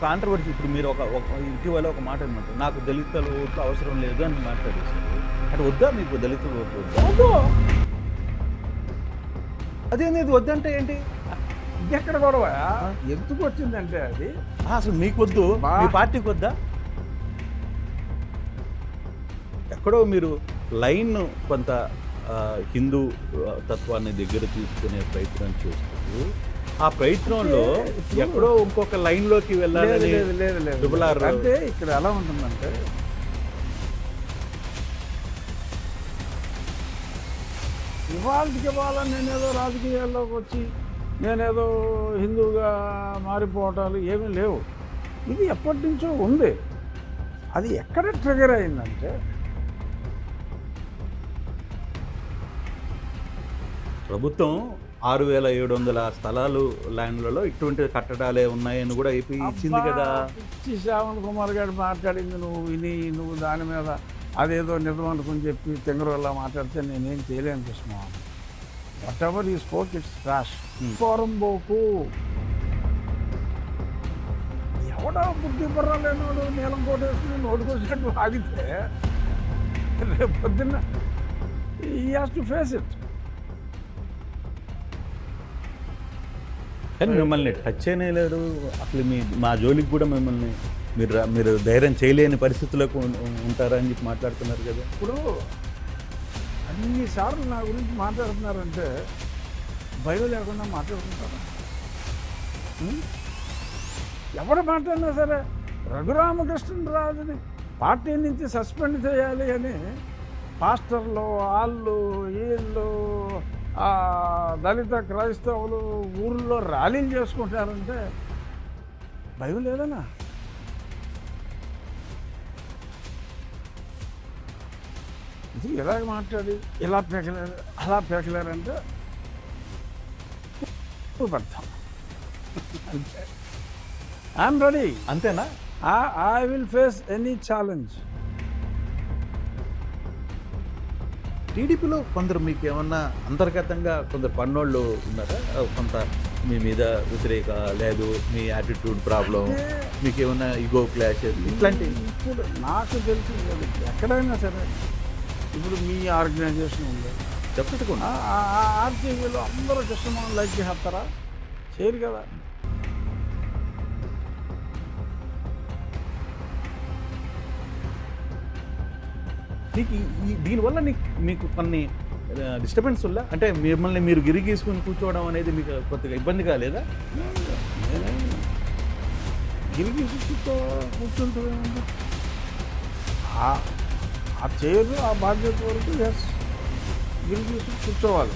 Controversy ఇప్పుడు మీరు ఇటీవల ఒక మాట అనమాట, నాకు దళితుల ఓట్లు అవసరం లేదు అని మాట్లాడేశారు. అంటే వద్దా మీకు దళితుల ఓట్లు వద్దా? అదేంది వద్దంటే ఏంటి? ఎక్కడ గొడవ ఎందుకు వచ్చిందంటే అది అసలు మీకు వద్దు, మీ పార్టీకి వద్దా? ఎక్కడో మీరు లైన్ కొంత హిందూ తత్వాన్ని దగ్గర తీసుకునే ప్రయత్నం చేస్తూ ఆ ప్రయత్నంలో ఎక్కడో ఇంకొక లైన్లోకి వెళ్ళాలని అంటే ఇక్కడ ఎలా ఉంటుందంటే ఇవాళ నేనేదో రాజకీయాల్లోకి వచ్చి నేనేదో హిందూగా మారిపోవటాలు ఏమీ లేవు. ఇది ఎప్పటి నుంచో ఉంది. అది ఎక్కడ ట్రిగర్ అయిందంటే ప్రభుత్వం 6,700 స్థలాలు ల్యాండ్లలో ఇటువంటి కట్టడాలే ఉన్నాయని కూడా ఏపీ ఇచ్చింది కదా. శ్రావణ్ కుమార్ గారు మాట్లాడింది నువ్వు దాని మీద అదేదో నిజం అనుకుని చెప్పి తెంగరవల్ల మాట్లాడితే నేనేం చేయలేను కృష్ణ. వాట్ ఎవర్ ఈ స్పోక్ ఇట్స్ ట్రాష్. పోరంబోకు ఎవడో బుద్ధి బుర్ర లేనోడు నీలం కోటేసుకుని నోటుకొచ్చినట్టు ఆగితే రేపు పొద్దున్న he has to face it. కానీ మిమ్మల్ని టచ్ చేయలేరు అసలు. మా జోలికి కూడా మిమ్మల్ని మీరు ధైర్యం చేయలేని పరిస్థితులకు ఉంటారని చెప్పి మాట్లాడుతున్నారు కదా. ఇప్పుడు అన్నిసార్లు నా గురించి మాట్లాడుతున్నారంటే భయం లేకుండా మాట్లాడుకుంటారా? ఎవరు మాట్లాడినా సరే రఘురామకృష్ణరాజుని పార్టీ నుంచి సస్పెండ్ చేయాలి అని పాస్టర్లు వాళ్ళు వీళ్ళు దళిత క్రైస్తవులు ఊళ్ళో ర్యాలీలు చేసుకుంటారంటే భయం లేదనా? ఇది ఎలాగ మాట్లాడి ఇలా పేకలేరు అలా పేకలేరంటే పడతాం అంతే. I'm ready. అంతేనా? I will face any challenge. టీడీపీలో కొందరు మీకు ఏమన్నా అంతర్గతంగా కొందరు పన్నోళ్ళు ఉన్నారా? కొంత మీ మీద వ్యతిరేక లేదు, మీ యాటిట్యూడ్ ప్రాబ్లం, మీకు ఏమన్నా ఈగో క్లాష్ ఇట్లాంటి? ఇప్పుడు నాకు తెలిసి ఎక్కడైనా సరే ఇప్పుడు మీ ఆర్గనైజేషన్ ఉంది చెప్పట్టుకున్నా ఆర్టీవీలో అందరూ కృష్ణమోహన్ లైక్ చేస్తారా? చేయరు కదా. నీకు దీనివల్ల మీకు కొన్ని డిస్టర్బెన్స్ వల్ల అంటే మిమ్మల్ని మీరు గిరిగీసుకుని కూర్చోవడం అనేది మీకు కొద్దిగా ఇబ్బంది కాలేదా? గిరిగీసి కూర్చుంటే ఆ చైర్ ఆ బాధ్యత వరకు ఎస్ గిరిగీసి కూర్చోవాలి.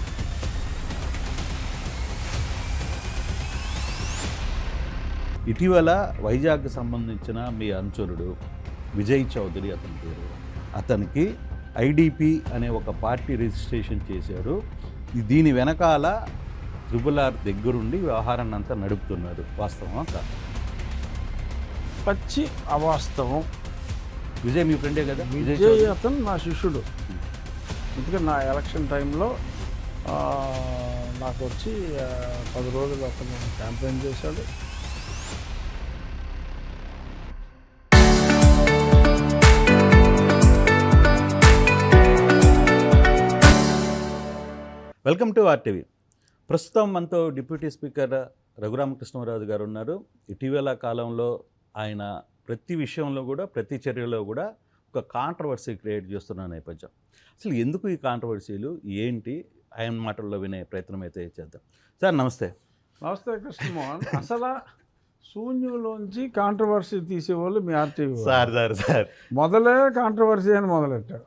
ఇటీవల వైజాగ్కి సంబంధించిన మీ అనుచరుడు విజయ్ చౌదరి అతని పేరు, అతనికి ఐడిపి అనే ఒక పార్టీ రిజిస్ట్రేషన్ చేశారు. దీని వెనకాల RRR దగ్గరుండి వ్యవహారాన్ని అంతా నడుపుతున్నారు. వాస్తవం కాదు? పచ్చి అవాస్తవం. విజయ్ మీ ఫ్రెండే కదా? విజయ్ అతను నా శిష్యుడు. ఎందుకంటే నా ఎలక్షన్ టైంలో నాకు వచ్చి 10 రోజులు అతను క్యాంపెయిన్ చేశాడు. Welcome to RTV. ప్రస్తుతం మనతో డిప్యూటీ స్పీకర్ రఘురామకృష్ణరాజు గారు ఉన్నారు. ఇటీవల కాలంలో ఆయన ప్రతి విషయంలో కూడా ప్రతి చర్యలో కూడా ఒక కాంట్రవర్సీ క్రియేట్ చేస్తున్న నేపథ్యం. అసలు ఎందుకు ఈ కాంట్రవర్సీలు ఏంటి ఆయన మాటల్లో వినే ప్రయత్నం అయితే చేద్దాం. సార్ నమస్తే. నమస్తే కృష్ణమోహన్. అసలు శూన్యంలోంచి కాంట్రవర్సీ తీసేవాళ్ళు మీ ఆర్టీవీ సార్. మొదలే కాంట్రవర్సీ అని మొదలెట్టారు.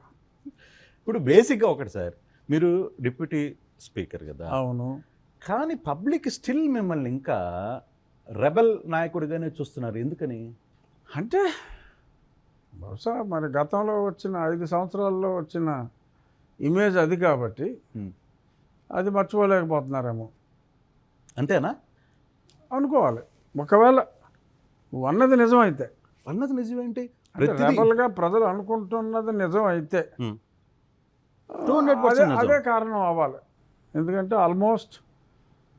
ఇప్పుడు బేసిక్గా ఒకటి సార్, మీరు డిప్యూటీ స్పీకర్ కదా? అవును. కానీ పబ్లిక్ స్టిల్ మిమ్మల్ని ఇంకా రెబల్ నాయకుడిగానే చూస్తున్నారు. ఎందుకని అంటే బహుశా మరి గతంలో వచ్చిన 5 సంవత్సరాల్లో వచ్చిన ఇమేజ్ అది కాబట్టి అది మర్చిపోలేకపోతున్నారేమో. అంతేనా అనుకోవాలి. ఒకవేళ నువ్వు అన్నది నిజమైతే. అన్నది నిజమేంటి? రెబల్గా ప్రజలు అనుకుంటున్నది నిజం అయితే 200% అదే కారణం అవ్వాలి. ఎందుకంటే ఆల్మోస్ట్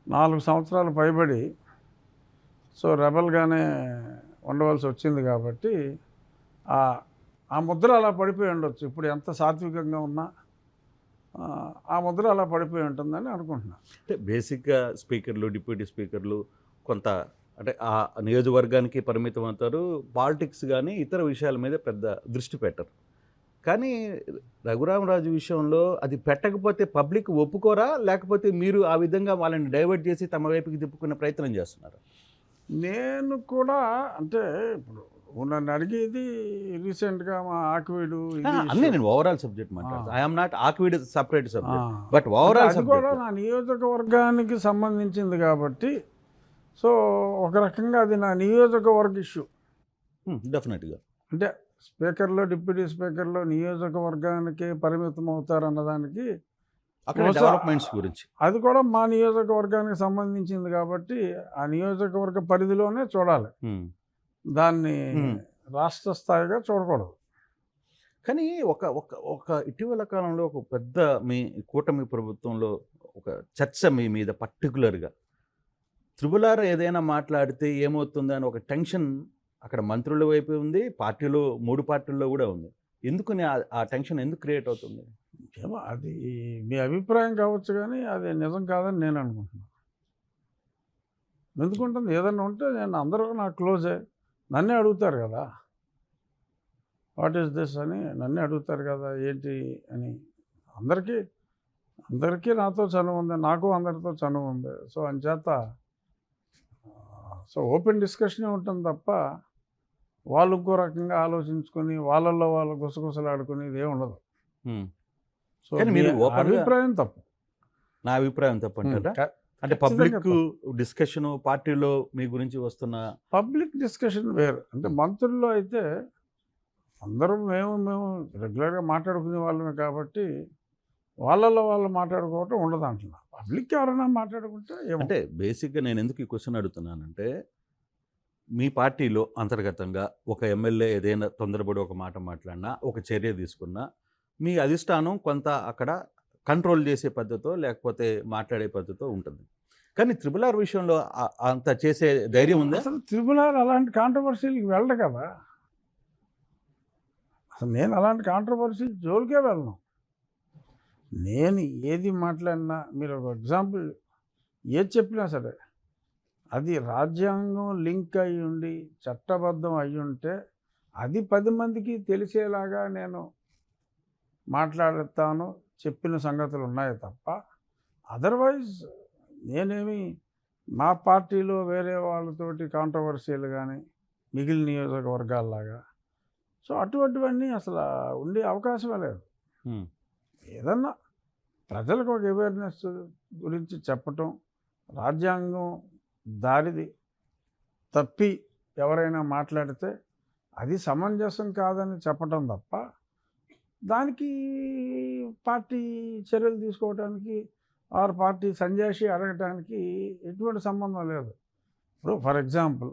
4 సంవత్సరాలు పైబడి సో రెబల్గానే ఉండవలసి వచ్చింది కాబట్టి ఆ ముద్ర అలా పడిపోయి ఉండొచ్చు. ఇప్పుడు ఎంత సాత్వికంగా ఉన్నా ఆ ముద్ర అలా పడిపోయి ఉంటుందని అనుకుంటున్నాను. అంటే బేసిక్గా స్పీకర్లు, డిప్యూటీ స్పీకర్లు కొంత అంటే ఆ నియోజకవర్గానికి పరిమితం అవుతారు. పాలిటిక్స్ కానీ ఇతర విషయాల మీద పెద్ద దృష్టి పెట్టరు. కానీ రఘురామరాజు విషయంలో అది పెట్టకపోతే పబ్లిక్ ఒప్పుకోరా? లేకపోతే మీరు ఆ విధంగా వాళ్ళని డైవర్ట్ చేసి తమ వైపుకి తిప్పుకునే ప్రయత్నం చేస్తున్నారు? నేను కూడా అంటే ఇప్పుడు నన్ను అడిగేది రీసెంట్గా మా ఆకివీడు అన్నీ నేను ఓవరాల్ సబ్జెక్ట్ మాట్లాడుతాను. I'm not ఆక్విడ్ separate subject, but అది ఓవరాల్ కూడా నా నియోజకవర్గానికి సంబంధించింది కాబట్టి సో ఒక రకంగా అది నా నియోజకవర్గ ఇష్యూ. డెఫినెట్గా అంటే స్పీకర్లో డిప్యూటీ స్పీకర్లో నియోజకవర్గానికే పరిమితం అవుతారన్నదానికి అక్కడ బహుశా డెవలప్మెంట్స్ గురించి అది కూడా మా నియోజకవర్గానికి సంబంధించింది కాబట్టి ఆ నియోజకవర్గ పరిధిలోనే చూడాలి, దాన్ని రాష్ట్ర స్థాయిగా చూడకూడదు. కానీ ఒక ఒక ఒక ఇటీవల కాలంలో ఒక పెద్ద మీ కూటమి ప్రభుత్వంలో ఒక చర్చ మీ మీద పర్టికులర్గా త్రిపులార ఏదైనా మాట్లాడితే ఏమవుతుంది అని ఒక టెన్షన్ అక్కడ మంత్రుల వైపు ఉంది, పార్టీలో 3 పార్టీల్లో కూడా ఉంది. ఎందుకని ఆ టెన్షన్ ఎందుకు క్రియేట్ అవుతుంది? ఏమో అది మీ అభిప్రాయం కావచ్చు కానీ అది నిజం కాదని నేను అనుకుంటున్నాను. ఎందుకుంటుంది ఏదన్నా ఉంటే నేను అందరూ నాకు క్లోజే, నన్నే అడుగుతారు కదా వాట్ ఈస్ దిస్ అని, నన్నే అడుగుతారు కదా ఏంటి అని. అందరికీ నాతో చనువు ఉంది, నాకు అందరితో చనువు ఉంది. సో అంచేత సో ఓపెన్ డిస్కషనే ఉంటుంది తప్ప వాళ్ళు ఇంకో రకంగా ఆలోచించుకొని వాళ్ళల్లో వాళ్ళు గుసగుసలాడుకుని ఇదే ఉండదు. సో కానీ మీరు మీ open గా- అభిప్రాయం తప్పు. నా అభిప్రాయం తప్పంటారా? అంటే పబ్లిక్ డిస్కషన్ పార్టీలో మీ గురించి వస్తున్న పబ్లిక్ డిస్కషన్ వేరు. అంటే మంత్రుల్లో అయితే అందరూ మేము రెగ్యులర్గా మాట్లాడుకునే వాళ్ళమే కాబట్టి వాళ్ళల్లో వాళ్ళు మాట్లాడుకోవటం ఉండదు అంటున్నా. పబ్లిక్ ఎవరైనా మాట్లాడుకుంటే ఏమో. అంటే బేసిక్గా నేను ఎందుకు ఈ క్వశ్చన్ అడుగుతున్నానంటే మీ పార్టీలో అంతర్గతంగా ఒక ఎమ్మెల్యే ఏదైనా తొందరపడి ఒక మాట మాట్లాడినా, ఒక చర్య తీసుకున్నా మీ అధిష్టానం కొంత అక్కడ కంట్రోల్ చేసే పద్ధతో లేకపోతే మాట్లాడే పద్ధతితో ఉంటుంది. కానీ త్రిపులార్ విషయంలో అంత చేసే ధైర్యం ఉందా? అసలు త్రిపులార్ అలాంటి కాంట్రవర్సీలకు వెళ్ళడు కదా. అసలు నేను అలాంటి కాంట్రవర్సీ జోలికే వెళ్ళను. నేను ఏది మాట్లాడినా మీరు ఒక ఎగ్జాంపుల్ ఏది చెప్పినా సరే అది రాజ్యాంగం లింక్ అయి ఉండి చట్టబద్ధం అయి ఉంటే అది 10 మందికి తెలిసేలాగా నేను మాట్లాడతాను, చెప్పిన సంగతులు ఉన్నాయి తప్ప అదర్వైజ్ నేనేమి మా పార్టీలో వేరే వాళ్ళతోటి కాంట్రవర్సీలు కానీ మిగిలిన నియోజకవర్గాల్లాగా సో అటువంటివన్నీ అసలు ఉండే అవకాశమే లేదు. ఏదన్నా ప్రజలకు ఒక అవేర్నెస్ గురించి చెప్పటం, రాజ్యాంగం దారిది తప్పి ఎవరైనా మాట్లాడితే అది సమంజసం కాదని చెప్పటం తప్ప దానికి పార్టీ చర్యలు తీసుకోవడానికి ఆర్ పార్టీ సంజాషి అడగటానికి ఎటువంటి సంబంధం లేదు. ఇప్పుడు ఫర్ ఎగ్జాంపుల్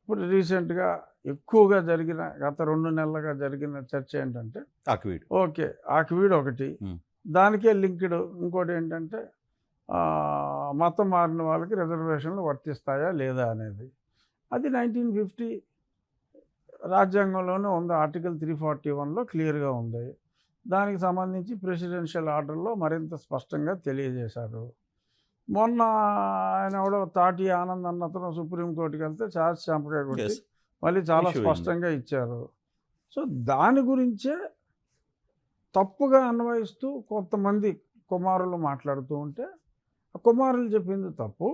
ఇప్పుడు రీసెంట్గా ఎక్కువగా జరిగిన గత 2 నెలలుగా జరిగిన చర్చ ఏంటంటే ఆక్విడ్ ఓకే ఆకివీడు ఒకటి, దానికే లింక్డ్ ఇంకోటి ఏంటంటే మతం మారిన వాళ్ళకి రిజర్వేషన్లు వర్తిస్తాయా లేదా అనేది. అది 1950 రాజ్యాంగంలోనే ఉంది, ఆర్టికల్ 341లో క్లియర్గా ఉంది. దానికి సంబంధించి ప్రెసిడెన్షియల్ ఆర్డర్లో మరింత స్పష్టంగా తెలియజేశారు. మొన్న ఆయన కూడా తాటి ఆనంద్ అన్నతను సుప్రీంకోర్టుకి వెళ్తే ఛార్జ్ చంపకాయ కొట్టి మళ్ళీ చాలా స్పష్టంగా ఇచ్చారు. సో దాని గురించే తప్పుగా అన్వయిస్తూ కొంతమంది కుమారులు మాట్లాడుతూ ఉంటే ఆ కుమారులు చెప్పింది తప్పు.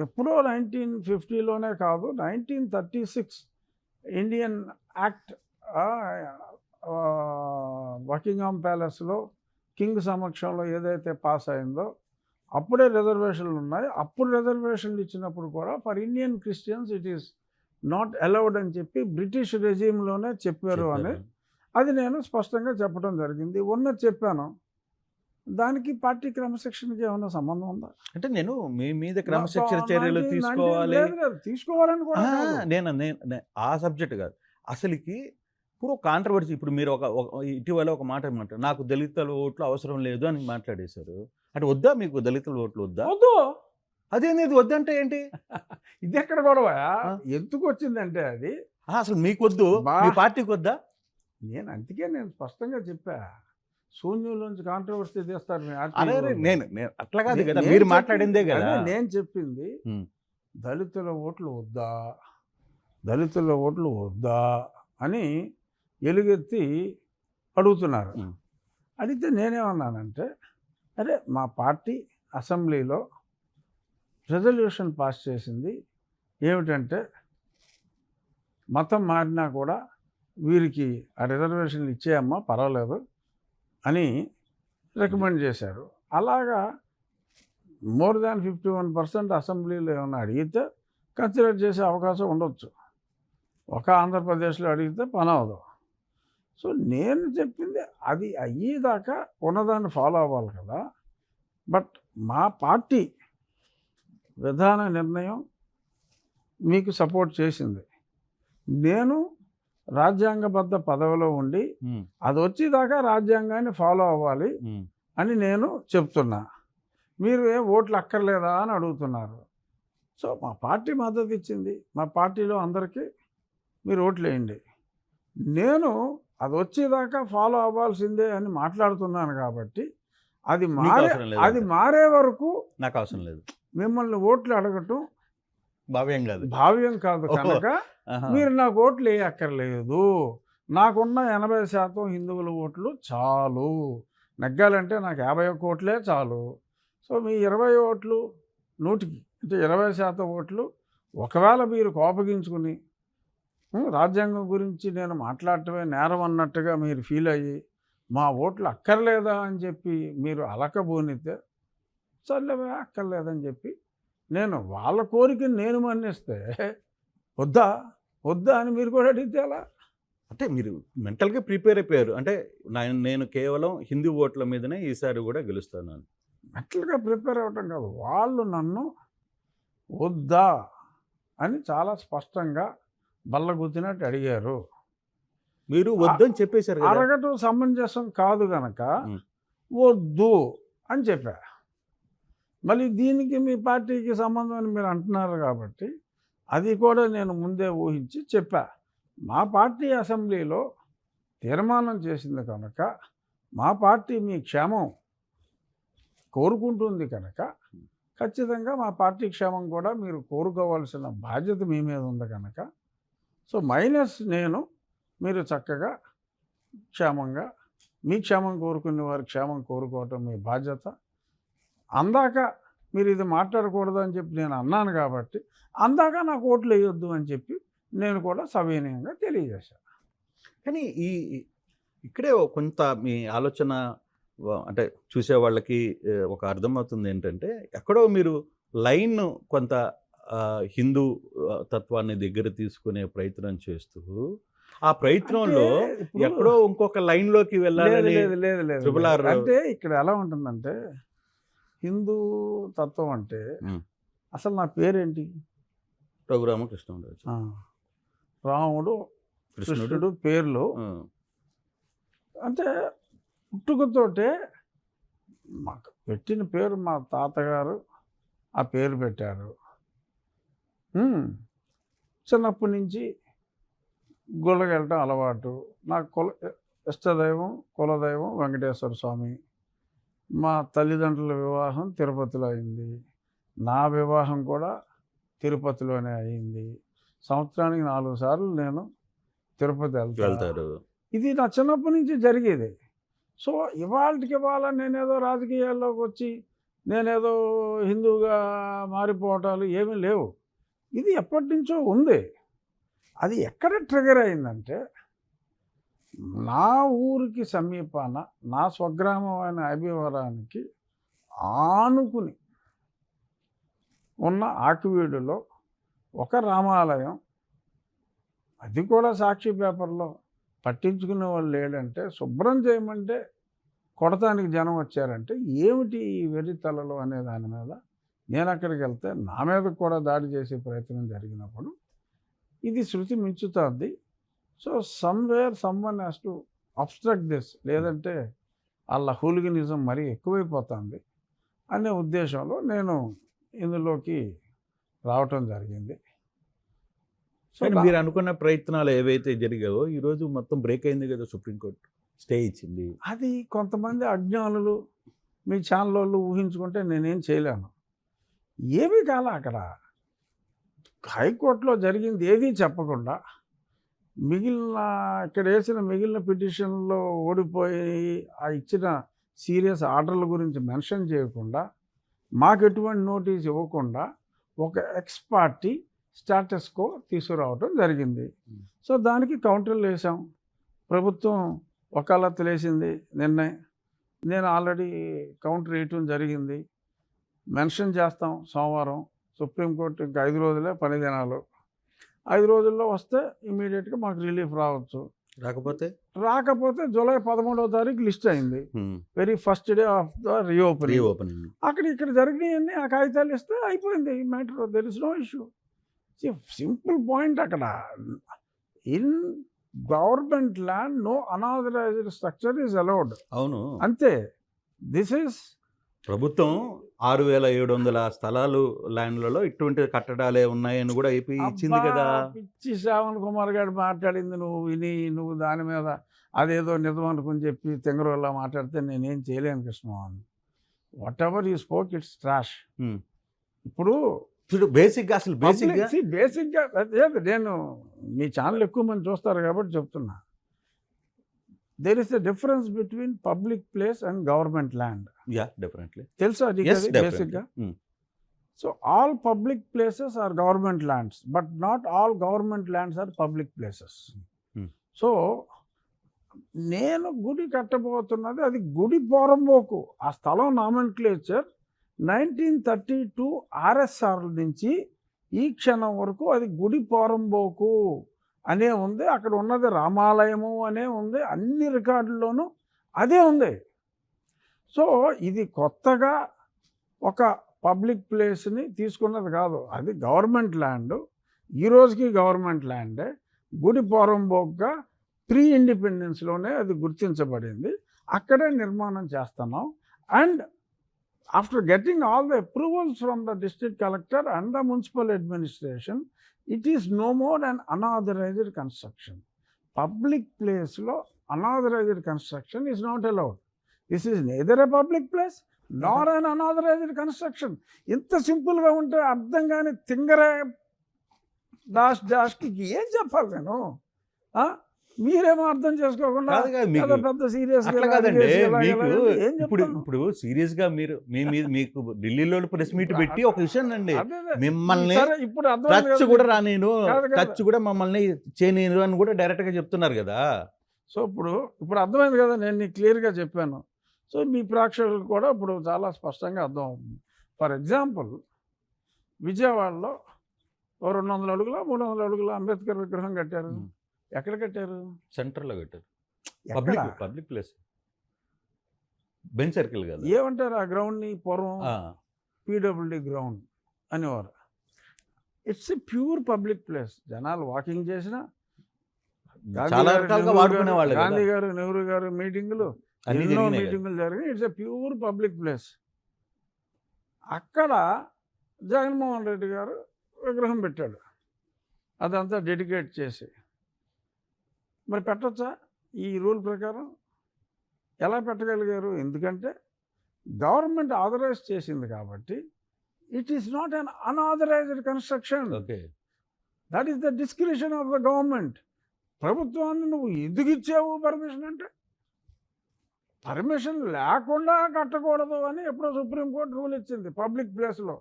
ఎప్పుడో 1950లోనే కాదు, 1936 ఇండియన్ యాక్ట్ బకింగ్హామ్ ప్యాలెస్లో కింగ్ సమక్షంలో ఏదైతే పాస్ అయిందో అప్పుడే రిజర్వేషన్లు ఉన్నాయి. అప్పుడు రిజర్వేషన్లు ఇచ్చినప్పుడు కూడా for Indian Christians it is not allowed అని చెప్పి బ్రిటిష్ రెజీమ్లోనే చెప్పారు అని అది నేను స్పష్టంగా చెప్పడం జరిగింది. ఉన్నది చెప్పాను. దానికి పార్టీ క్రమశిక్షణకి ఏమైనా సంబంధం ఉందా? అంటే నేను మీ మీద క్రమశిక్షణ చర్యలు తీసుకోవాలి తీసుకోవాలని కూడా నేను ఆ సబ్జెక్ట్ కాదు అసలుకి. ఇప్పుడు కాంట్రవర్సీ, ఇప్పుడు మీరు ఇటీవల ఒక మాట మాట్లాడారు, నాకు దళితుల ఓట్లు అవసరం లేదు అని మాట్లాడేశారు. అంటే వద్దా మీకు దళితుల ఓట్లు వద్దా? వద్దు. అదేంది ఇది వద్దంటే ఏంటి? ఇది ఎక్కడ గొడవ? ఆ. ఎందుకు వచ్చిందంటే అది అసలు మీకొద్దు, బా మీ పార్టీకి వద్దా? అందుకే నేను స్పష్టంగా చెప్పా. శూన్యంలోంచి కాంట్రవర్సీ తీస్తారు మీ ఆర్టీవీ అరే వాళ్ళు. నేను అట్లా కాదు కదా, నేను మీరు చెప్పింది- మాట్లాడిందే కదా. అదే నేను చెప్పింది ఉమ్. దళితుల ఓట్లు వద్దా, దళితుల ఓట్లు వద్దా అని ఎలుగెత్తి అడుగుతున్నారు. ఉమ్. అడిగితే నేనేమన్నానంటే, అరే మా పార్టీ అసెంబ్లీలో రెజల్యూషన్ పాస్ చేసింది ఏమిటంటే, మతం మారినా కూడా వీరికి ఆ రిజర్వేషన్లు ఇచ్చేయమ్మా పర్వాలేదు అని రికమెండ్ చేశారు. అలాగా మోర్ దాన్ 51% అసెంబ్లీలో ఏమన్నా అడిగితే కన్సిడర్ చేసే అవకాశం ఉండొచ్చు. ఒక ఆంధ్రప్రదేశ్లో అడిగితే పని అవ్వదు. సో నేను చెప్పింది అది అయ్యేదాకా ఉన్నదాన్ని ఫాలో అవ్వాలి కదా. బట్ మా పార్టీ విధాన నిర్ణయం మీకు సపోర్ట్ చేసింది. నేను రాజ్యాంగబద్ధ పదవిలో ఉండి ఉమ్. అది వచ్చేదాకా రాజ్యాంగాన్ని ఫాలో అవ్వాలి ఉమ్. అని నేను చెప్తున్నా. మీరు ఏం ఓట్లు అక్కర్లేదా అని అడుగుతున్నారు. సో మా పార్టీ మద్దతు ఇచ్చింది. మా పార్టీలో అందరికీ మీరు ఓట్లు వేయండి. నేను అది వచ్చేదాకా ఫాలో అవ్వాల్సిందే అని మాట్లాడుతున్నాను కాబట్టి అది మీకు మారే అవసరం లేదు అది అంటే. మారే వరకు నాకు అవసరం లేదు, మిమ్మల్ని ఓట్లు అడగటం భావ్యం కాదు. భావ్యం కాదు కనుక ఆహా. మీరు నాకు ఓట్లు వేయక్కర్లేదు. నాకున్న 80% హిందువుల ఓట్లు చాలు. నెగ్గాలంటే నాకు 51 ఓట్లే చాలు. సో మీ 20 ఓట్లు 100కి అంటే 20% ఓట్లు ఒకవేళ మీరు కోపగించుకుని రాజ్యాంగం గురించి నేను మాట్లాడటమే నేరం అన్నట్టుగా మీరు ఫీల్ అయ్యి మా ఓట్లు అక్కర్లేదా అని చెప్పి మీరు అలకబోనితే సర్లేవే అక్కర్లేదని చెప్పి నేను వాళ్ళ కోరికని నేను మన్నిస్తే వద్దా వద్దా అని మీరు కూడా అడిగితే ఎలా? అంటే మీరు మెంటల్గా ప్రిపేర్ అయిపోయారు. అంటే నేను కేవలం హిందూ ఓట్ల మీదనే ఈసారి కూడా గెలుస్తాను అని. మెట్లుగా ప్రిపేర్ అవ్వటం కాదు, వాళ్ళు నన్ను వద్దా అని చాలా స్పష్టంగా బల్లగుద్దినట్టు అడిగారు. మీరు వద్దని చెప్పేశారు కదా. అడగటం సమంజసం కాదు గనక ఉం. వద్దు అని చెప్పా. మళ్ళీ దీనికి మీ పార్టీకి సంబంధం అని మీరు అంటున్నారు కాబట్టి అది కూడా నేను ముందే ఊహించి చెప్పా. మా పార్టీ అసెంబ్లీలో తీర్మానం చేసింది కనుక మా పార్టీ మీ క్షేమం కోరుకుంటుంది కనుక ఖచ్చితంగా మా పార్టీ క్షేమం కూడా మీరు కోరుకోవాల్సిన బాధ్యత మీ మీద ఉంది కనుక సో మైనస్ నేను మీరు చక్కగా క్షేమంగా మీ క్షేమం కోరుకునే వారి క్షేమం కోరుకోవటం మీ బాధ్యత. అందాక మీరు ఇది మాట్లాడకూడదు అని చెప్పి నేను అన్నాను కాబట్టి అందాక నాకు ఓట్లు వేయొద్దు అని చెప్పి నేను కూడా సవినయంగా తెలియజేశాను. కానీ ఇక్కడే కొంత మీ ఆలోచన అంటే చూసే వాళ్ళకి ఒక అర్థమవుతుంది ఏంటంటే, ఎక్కడో మీరు లైన్ కొంత హిందూ తత్వాన్ని దగ్గర తీసుకునే ప్రయత్నం చేస్తూ ఆ ప్రయత్నంలో అంటే ఇప్పుడు ఎక్కడో ఇంకొక లైన్లోకి వెళ్ళాలని లేదు. ట్రిపుల్ ఆర్ అంటే ఇక్కడ ఎలా ఉంటుందంటే హిందూ తత్వం అంటే అసలు నా పేరేంటి? రఘురామకృష్ణరాజు. రాముడు కృష్ణుడు పేర్లు అంటే పుట్టుకతోటే మాకు పెట్టిన పేరు మా తాతగారు ఆ పేరు పెట్టారు. చిన్నప్పటి నుంచి గుళ్ళకి వెళ్ళటం అలవాటు. నాకు ఇష్టదైవం కులదైవం వెంకటేశ్వర స్వామి. మా తల్లిదండ్రుల వివాహం తిరుపతిలో అయింది. నా వివాహం కూడా తిరుపతిలోనే అయింది. సంవత్సరానికి 4 సార్లు నేను తిరుపతి వెళ్తారు. ఇది నా చిన్నప్పటి నుంచి జరిగేది. సో ఇవాళ నేనేదో రాజకీయాల్లోకి వచ్చి నేనేదో హిందూగా మారిపోవటాలు ఏమీ లేవు. ఇది ఎప్పటి నుంచో ఉంది. అది ఎక్కడ ట్రిగర్ అయిందంటే నా ఊరికి సమీపాన నా స్వగ్రామమైన అభివరానికి ఆనుకుని ఉన్న ఆకివీడులో ఒక రామాలయం, అది కూడా సాక్షి పేపర్లో పట్టించుకునే వాళ్ళు లేడంటే శుభ్రం చేయమంటే కొడతానికి జనం వచ్చారంటే ఏమిటి ఈ వెర్రి తలలు అనే దాని మీద నేను అక్కడికి వెళ్తే నా మీద కూడా దాడి చేసే ప్రయత్నం జరిగినప్పుడు ఇది శృతి మించుతుంది. So somewhere someone has to obstruct this, లేదంటే వాళ్ళ హూలిగనిజం మరీ ఎక్కువైపోతుంది అనే ఉద్దేశంలో నేను ఇందులోకి రావటం జరిగింది. సో కానీ మీరు అనుకున్న ప్రయత్నాలు ఏవైతే జరిగావో ఈరోజు మొత్తం బ్రేక్ అయింది కదా, సుప్రీంకోర్టు స్టే ఇచ్చింది. అది కొంతమంది అజ్ఞానులు మీ ఛానల్ వాళ్ళు ఊహించుకుంటే నేనేం చేయలేను. ఏమీ కాల అక్కడ హైకోర్టులో జరిగింది ఏదీ చెప్పకుండా మిగిలిన ఇక్కడ వేసిన మిగిలిన పిటిషన్లో ఓడిపోయి ఆ ఇచ్చిన సీరియస్ ఆర్డర్ల గురించి మెన్షన్ చేయకుండా మాకు ఎటువంటి నోటీస్ ఇవ్వకుండా ఒక ఎక్స్ పార్టీ స్టాటస్ కో తీసుకురావటం జరిగింది. సో దానికి కౌంటర్లు వేసాం. ప్రభుత్వం వకాలత్తులు వేసింది నిర్ణయం. నేను ఆల్రెడీ కౌంటర్ వేయటం జరిగింది. మెన్షన్ చేస్తాం సోమవారం. సుప్రీంకోర్టు ఇంకా 5 రోజులే, 10 దినాలు. 5 రోజుల్లో వస్తే ఇమీడియట్గా మాకు రిలీఫ్ రావచ్చు. రాకపోతే జూలై 13వ తారీఖు లిస్ట్ అయింది. Very first day of the reopening. అక్కడ ఇక్కడ జరిగినాయన్నీ ఆ కాగితాలు ఇస్తే అయిపోయింది matter. There is no issue. Simple point అక్కడ. In government land no unauthorised structure is allowed. అవును, అంతే. దిస్ ఈస్ ప్రభుత్వం 6,700 స్థలాలు ల్యాండ్లలో ఇటువంటి కట్టడాలే ఉన్నాయని కూడా ఏపీ ఇచ్చింది కదా. పిచ్చి శ్రావణ్ కుమార్ గారు మాట్లాడింది నువ్వు విని నువ్వు దాని మీద అదేదో నిజం అనుకుని చెప్పి తెంగరోళ్ళ మాట్లాడితే నేనేం చేయలేను Krishnamohan. What ever you spoke it's trash. ఇప్పుడు బేసిక్గా నేను మీ ఛానల్ ఎక్కువ మంది చూస్తారు కాబట్టి చెప్తున్నా. there is a difference between public place and government land. Yeah, definitely. తెలుసా బేసిక్గా? So all public places are government lands, but not all government lands are public places. So నేను గుడి కట్టబోతున్నది అది గుడి పోరంబోకు. ఆ స్థలం నామెన్క్లేచర్ 1932 RSR నుంచి ఈ క్షణం వరకు అది గుడి పోరంబోకు అనే ఉంది. అక్కడ ఉన్నది రామాలయము అనే ఉంది. అన్ని రికార్డుల్లోనూ అదే ఉంది. సో ఇది కొత్తగా ఒక పబ్లిక్ ప్లేస్ని తీసుకున్నది కాదు. అది గవర్నమెంట్ ల్యాండ్. ఈ రోజుకి గవర్నమెంట్ ల్యాండే. గుడి పోరంబోక్గా ప్రీ ఇండిపెండెన్స్లోనే అది గుర్తించబడింది. అక్కడే నిర్మాణం చేస్తున్నాం. And after getting all the approvals from the district collector and the municipal administration, it is no more an unauthorized construction. Public place lo unauthorized construction is not allowed. This is neither a public place nor an unauthorized construction. ఇంత సింపుల్గా ఉంటే అర్థం కాని తింగరే డాష్కి ఏం చెప్పాలి నేను? మీరేమో అర్థం చేసుకోకుండా పెద్ద సీరియస్ ఇప్పుడు సీరియస్ గా మీరు మీకు ఢిల్లీలో ప్రెస్ మీట్ పెట్టి ఒక విషయం అండి, మిమ్మల్ని టచ్ కూడా రానేను, టచ్ కూడా మమ్మల్ని చేయనేను అని కూడా డైరెక్ట్ గా చెప్తున్నారు కదా. సో ఇప్పుడు అర్థమైంది కదా, నేను నీకు క్లియర్గా చెప్పాను. సో మీ ప్రేక్షకులకు కూడా ఇప్పుడు చాలా స్పష్టంగా అర్థం అవుతుంది. ఫర్ ఎగ్జాంపుల్ విజయవాడలో 200 అడుగుల 300 అడుగుల అంబేద్కర్ విగ్రహం కట్టారు. ఎక్కడ కట్టారు? సెంటర్లో కట్టారు. పబ్లిక్ ప్లేస్, బెంచ్ సర్కిల్ కదా. ఏమంటారు ఆ గ్రౌండ్ని? పూర్వం పీడబ్ల్యూడి గ్రౌండ్ అనేవారు. It's a pure public place. జనాలు వాకింగ్ చేసినా, గాంధీ గారు నెహ్రూ గారు మీటింగులు, ఎన్నో మీటింగులు జరిగినాయి. It's a pure public place. అక్కడ జగన్మోహన్ రెడ్డి గారు విగ్రహం పెట్టాడు, అదంతా డెడికేట్ చేసి. మరి పెట్టచ్చా ఈ రూల్ ప్రకారం? ఎలా పెట్టగలిగారు? ఎందుకంటే గవర్నమెంట్ ఆథరైజ్ చేసింది కాబట్టి. It is not un unauthorized construction. That is the discretion of the government. ప్రభుత్వాన్ని నువ్వు ఎందుకు ఇచ్చావు పర్మిషన్ అంటే? పర్మిషన్ లేకుండా కట్టకూడదు అని ఎప్పుడో సుప్రీంకోర్టు రూల్ ఇచ్చింది. పబ్లిక్ ప్లేస్లో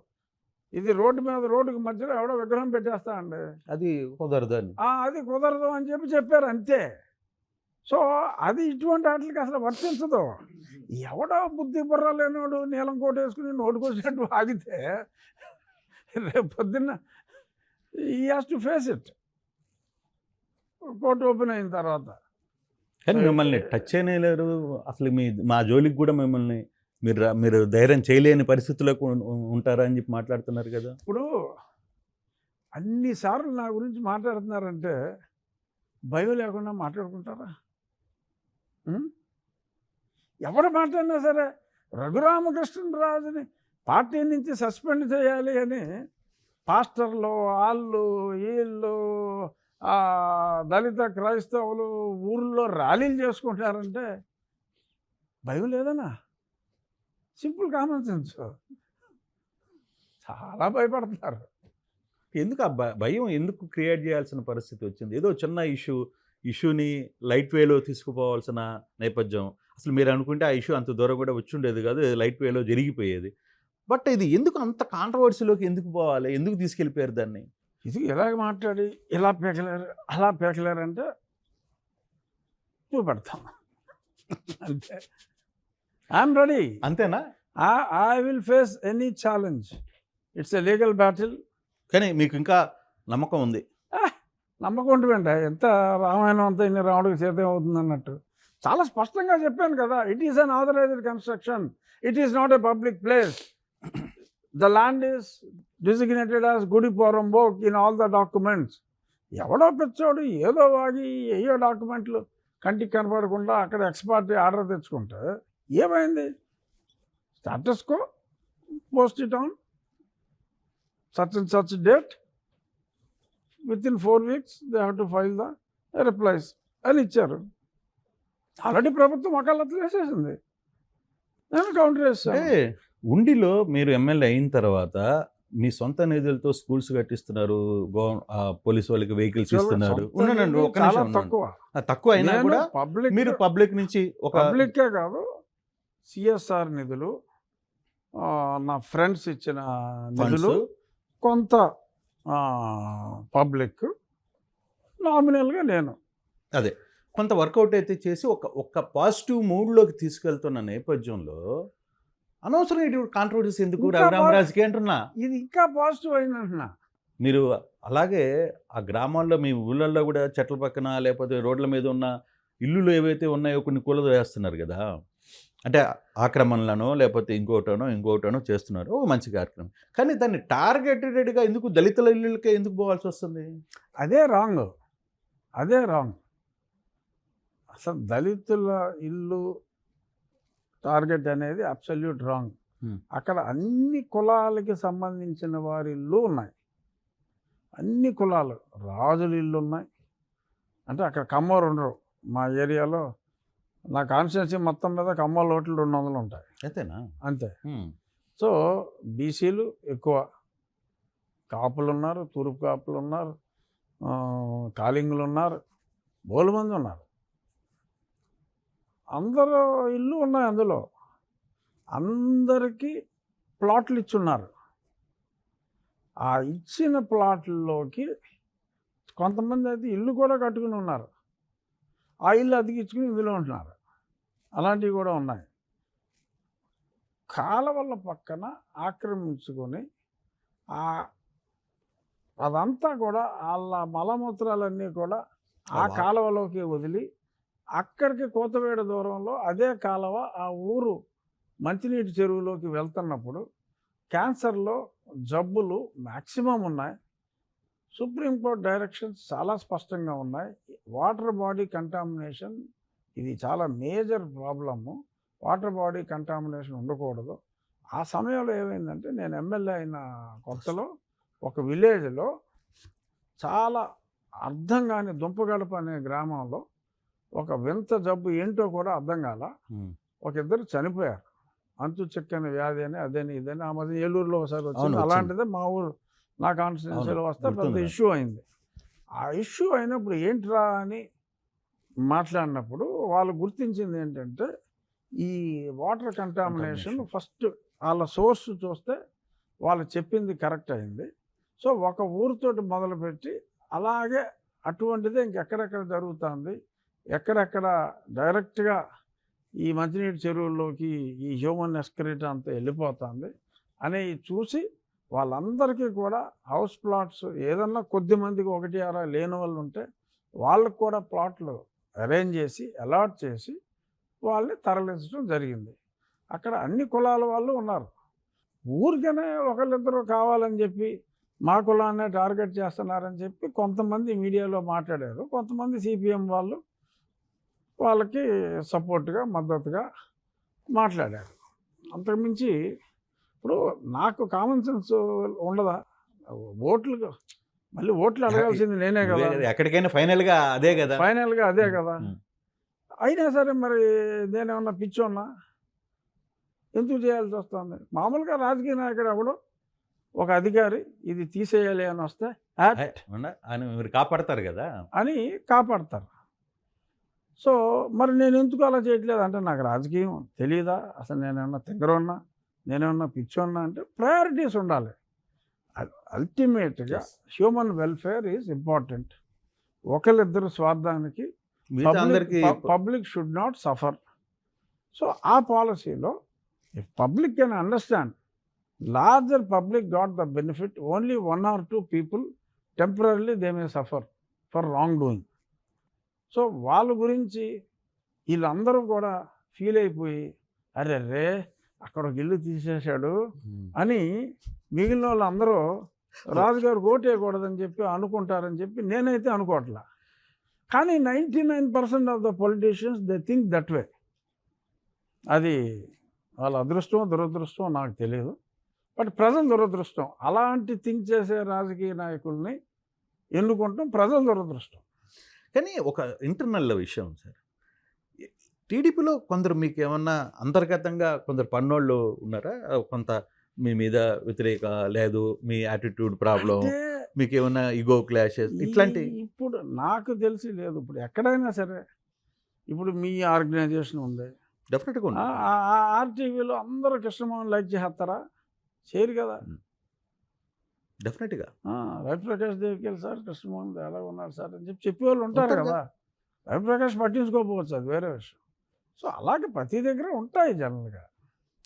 ఇది రోడ్డుకి మధ్యలో ఎవడో విగ్రహం పెట్టేస్తా అండి, అది కుదరదు అని. అది కుదరదు అని చెప్పారు అంతే. సో అది ఇటువంటి వాటికి అసలు వర్తించదు. ఎవడో బుద్ధి బుర్ర లేనివాడు నీలం కోట వేసుకుని నోటుకొచ్చినట్టు ఆగితే రేపు పొద్దున్న ఈ has to face it. Court open అయిన తర్వాత. కానీ మిమ్మల్ని టచ్ చేయలేరు అసలు. మా జోలికి కూడా మిమ్మల్ని మీరు ధైర్యం చేయలేని పరిస్థితులకు ఉంటారని చెప్పి మాట్లాడుతున్నారు కదా. ఇప్పుడు అన్నిసార్లు నా గురించి మాట్లాడుతున్నారంటే భయం లేకుండా మాట్లాడుకుంటారా? ఎవరు మాట్లాడినా సరే రఘురామకృష్ణరాజుని పార్టీ నుంచి సస్పెండ్ చేయాలి అని పాస్టర్లు వాళ్ళు వీళ్ళు దళిత క్రైస్తవులు ఊళ్ళో ర్యాలీలు చేసుకుంటారంటే భయం లేదనా? Simple common sense. చాలా భయపడుతున్నారు. ఎందుకు ఆ భయం ఎందుకు క్రియేట్ చేయాల్సిన పరిస్థితి వచ్చింది? ఏదో చిన్న ఇష్యూని లైట్ వేలో తీసుకుపోవాల్సిన నేపథ్యం. అసలు మీరు అనుకుంటే ఆ ఇష్యూ అంత దూరం కూడా వచ్చి ఉండేది కాదు, లైట్ వేలో జరిగిపోయేది. బట్ ఇది ఎందుకు అంత కాంట్రవర్సీలోకి ఎందుకు పోవాలి? ఎందుకు తీసుకెళ్ళిపోయారు దాన్ని? ఇది ఇలాగ మాట్లాడి ఇలా పేకలేరు అలా పేకలేరంటే చూపెడతాం అంతే. I'm ready. అంతేనా? I will face any challenge. It's a legal battle. కానీ మీకు ఇంకా నమ్మకం ఉంది? నమ్మకం ఉంటుందండి. ఎంత రామాయణం అంతా ఇన్ని రాముడికి చేత అవుతుంది అన్నట్టు చాలా స్పష్టంగా చెప్పాను కదా. It is unauthorised construction. It is not a public place. The land is designated as gudi poramboke in all the documents. ఎవడో పెచ్చోడు ఏదో వాగి ఏయో డాక్యుమెంట్లు కంటికి కనపడకుండా అక్కడ ఎక్స్పర్ట్ ఆర్డర్ తెచ్చుకుంటే ఏమైంది? Status co, post it on such and such date, within 4 weeks they have to file the replies అని ఇచ్చారు. ఆల్రెడీ ప్రభుత్వం ఒకళ్ళతో వేసేసింది. నేను కౌంటర్ వేస్తాను. ఉండిలో మీరు ఎమ్మెల్యే అయిన తర్వాత మీ సొంత నిధులతో స్కూల్స్ కట్టిస్తున్నారు, పోలీసు వాళ్ళకి వెహికల్స్ ఇస్తున్నారు. ఉన్నానండి, ఒక నిమిషం. తక్కువ అయినా కూడా మీరు పబ్లిక్ నుంచి ఒక పబ్లిక్కే కాదు, సిఎస్ఆర్ నిధులు, నా ఫ్రెండ్స్ ఇచ్చిన నిధులు, కొంత పబ్లిక్, నామినల్గా నేను అదే కొంత వర్కౌట్ అయితే చేసి ఒక పాజిటివ్ మూడ్లోకి తీసుకెళ్తున్న నేపథ్యంలో అనవసరం కాంట్రవర్సీస్ ఎందుకు? రఘురామరాజుకి అంటున్నా, ఇది ఇంకా పాజిటివ్ అయిందంటున్నా. మీరు అలాగే ఆ గ్రామాల్లో మీ ఊళ్ళల్లో కూడా చెట్ల పక్కన లేకపోతే రోడ్ల మీద ఉన్న ఇల్లులు ఏవైతే ఉన్నాయో కొన్ని కూలలు వేస్తున్నారు కదా, అంటే ఆక్రమణలను లేకపోతే ఇంకోటనో చేస్తున్నారు. మంచి కార్యక్రమం. కానీ దాన్ని టార్గెటెడ్గా ఎందుకు దళితుల ఇళ్ళకే ఎందుకు పోవాల్సి వస్తుంది? అదే రాంగ్. అసలు దళితుల ఇల్లు టార్గెట్ అనేది అబ్సల్యూట్ రాంగ్. అక్కడ అన్ని కులాలకి సంబంధించిన వారి ఇల్లు ఉన్నాయి. అన్ని కులాలు, రాజుల ఇల్లు ఉన్నాయి. అంటే అక్కడ కమ్మోరు ఉండరు. మా ఏరియాలో నా కాన్స్టిట్యున్సీ మొత్తం మీద కమ్మోళ్ళ ఓట్లు 200 ఉంటాయి. అంతేనా? అంతే. సో బీసీలు ఎక్కువ, కాపులు ఉన్నారు, తూర్పు కాపులు ఉన్నారు, కాలింగులు ఉన్నారు, బోలు మంది ఉన్నారు. అందరూ ఇల్లు ఉన్నాయి. అందులో అందరికీ ప్లాట్లు ఇచ్చున్నారు. ఆ ఇచ్చిన ప్లాట్లలోకి కొంతమంది అయితే ఇల్లు కూడా కట్టుకుని ఉన్నారు. ఆ ఇల్లు అతికించుకుని ఇందులో ఉంటున్నారు. అలాంటివి కూడా ఉన్నాయి. కాలవల పక్కన ఆక్రమించుకొని అదంతా కూడా వాళ్ళ మలమూత్రాలన్నీ కూడా ఆ కాలువలోకి వదిలి అక్కడికి కోతవేడ దూరంలో అదే కాలువ ఆ ఊరు మంచినీటి చెరువులోకి వెళ్తున్నప్పుడు క్యాన్సర్లో జబ్బులు మ్యాక్సిమం ఉన్నాయి. సుప్రీంకోర్టు డైరెక్షన్స్ చాలా స్పష్టంగా ఉన్నాయి. వాటర్ బాడీ కంటామినేషన్ ఇది చాలా major problem. Water body contamination ఉండకూడదు. ఆ సమయంలో ఏమైందంటే, నేను ఎమ్మెల్యే అయిన కొత్తలో ఒక విలేజ్లో చాలా అర్థం కాని దుంపగడప అనే గ్రామంలో ఒక వింత జబ్బు ఏంటో కూడా అర్థం కాల. ఒక ఇద్దరు చనిపోయారు. అంతు చెక్కని వ్యాధి అని అదని ఇదని. ఆ మధ్య ఏలూరులో ఒకసారి వచ్చింది. అలాంటిదే మా ఊరు నా కాన్స్టిట్యున్సీలో వస్తే పెద్ద ఇష్యూ అయింది. ఆ ఇష్యూ అయినప్పుడు ఏంట్రా అని మాట్లాడినప్పుడు వాళ్ళు గుర్తించింది ఏంటంటే, ఈ వాటర్ కంటామినేషన్ ఫస్ట్ వాళ్ళ సోర్స్ చూస్తే వాళ్ళు చెప్పింది కరెక్ట్ అయింది. సో ఒక ఊరితోటి మొదలుపెట్టి అలాగే అటువంటిదే ఇంకెక్కడెక్కడ జరుగుతుంది, ఎక్కడెక్కడ డైరెక్ట్గా ఈ మంచినీటి చెరువుల్లోకి ఈ హ్యూమన్ ఎస్క్రిట్ అంతా వెళ్ళిపోతుంది అనేవి చూసి వాళ్ళందరికీ కూడా హౌస్ ప్లాట్స్ ఏదన్నా కొద్ది మందికి 1-6 లేని వాళ్ళు ఉంటే వాళ్ళకు కూడా ప్లాట్లు అరేంజ్ చేసి అలాట్ చేసి వాళ్ళని తరలించడం జరిగింది. అక్కడ అన్ని కులాల వాళ్ళు ఉన్నారు. ఊరికనే ఒకళ్ళిద్దరు కావాలని చెప్పి మా కులాన్నే టార్గెట్ చేస్తున్నారని చెప్పి కొంతమంది మీడియాలో మాట్లాడారు. కొంతమంది సిపిఎం వాళ్ళు వాళ్ళకి సపోర్ట్గా మద్దతుగా మాట్లాడారు. అంతకుమించి ఇప్పుడు నాకు కామన్ సెన్స్ ఉండదా? ఓట్లు మళ్ళీ ఓట్లు అడగాల్సింది నేనే నువ్వే కదా, కదా, ఎక్కడికైనా ఫైనల్గా అదే కదా. ఫైనల్గా అదే కదా. ఉమ్. అయినా సరే మరి నేనేమన్నా పిచ్చోన్నా, ఎందుకు చేయాల్సి వస్తుంది? మామూలుగా రాజకీయ నాయకుడు ఎవడు ఒక అధికారి ఇది తీసేయాలి అని వస్తే యాక్ట్ ఆయన మీరు కాపాడతారు కదా. అని కాపాడతారు. సో మరి నేను ఎందుకు అలా చేయట్లేదు అంటే నాకు రాజకీయం తెలియదా, అసలు నేనేమన్నా తింగరున్నా, నేనేమన్నా పిచ్చోన్నా అంటే ప్రయారిటీస్ ఉండాలి. అల్టిమేట్గా Yes. Human welfare is important. ఒకరిద్దరు స్వార్థానికి మిగతా అందరికీ public should not suffer. So ఆ పాలసీలో if public can understand, larger public got the benefit, only 1 or 2 people temporarily they may suffer for wrong doing. So వాళ్ళ గురించి వీళ్ళందరూ కూడా ఫీల్ అయిపోయి అరే రే అక్కడ ఒక ఇల్లు తీసేశాడు అని మిగిలిన వాళ్ళందరూ రాజుగారు ఓటేయకూడదని చెప్పి అనుకుంటారని చెప్పి నేనైతే అనుకోవట్లా. కానీ 99% of the politicians they think that way. అది వాళ్ళ అదృష్టం దురదృష్టం నాకు తెలియదు, బట్ ప్రజల దురదృష్టం. అలాంటి థింక్ చేసే రాజకీయ నాయకుల్ని ఎన్నుకుంటాం ప్రజల దురదృష్టం. కానీ ఒక ఇంటర్నల్ విషయం సార్, టీడీపీలో కొందరు మీకు ఏమన్నా అంతర్గతంగా కొందరు పన్నోళ్ళు ఉన్నారా? కొంత మీ మీద వ్యతిరేక లేదు, మీ యాటిట్యూడ్ ప్రాబ్లం, అంటే మీకు ఏమన్నా ఈగో క్లాషెస్ ఇట్లాంటి? ఇప్పుడు నాకు తెలిసి లేదు. ఇప్పుడు ఎక్కడైనా సరే, ఇప్పుడు మీ ఆర్గనైజేషన్ ఉంది, డెఫినెట్గా ఉంది. ఆర్టీవీలో అందరూ కృష్ణమోహన్ లైక్ చేస్తారా? చేయరు కదా. డెఫినెట్గా రవిప్రకాష్ దేవికేల్ సార్ కృష్ణమోహన్ ఎలా ఉన్నారు సార్ అని చెప్పేవాళ్ళు ఉంటారు ఉంటారు కదా. రవిప్రకాష్ పట్టించుకోకపోవచ్చు, అది వేరే విషయం. సో అలాగే ప్రతి దగ్గర ఉంటాయి జనరల్గా.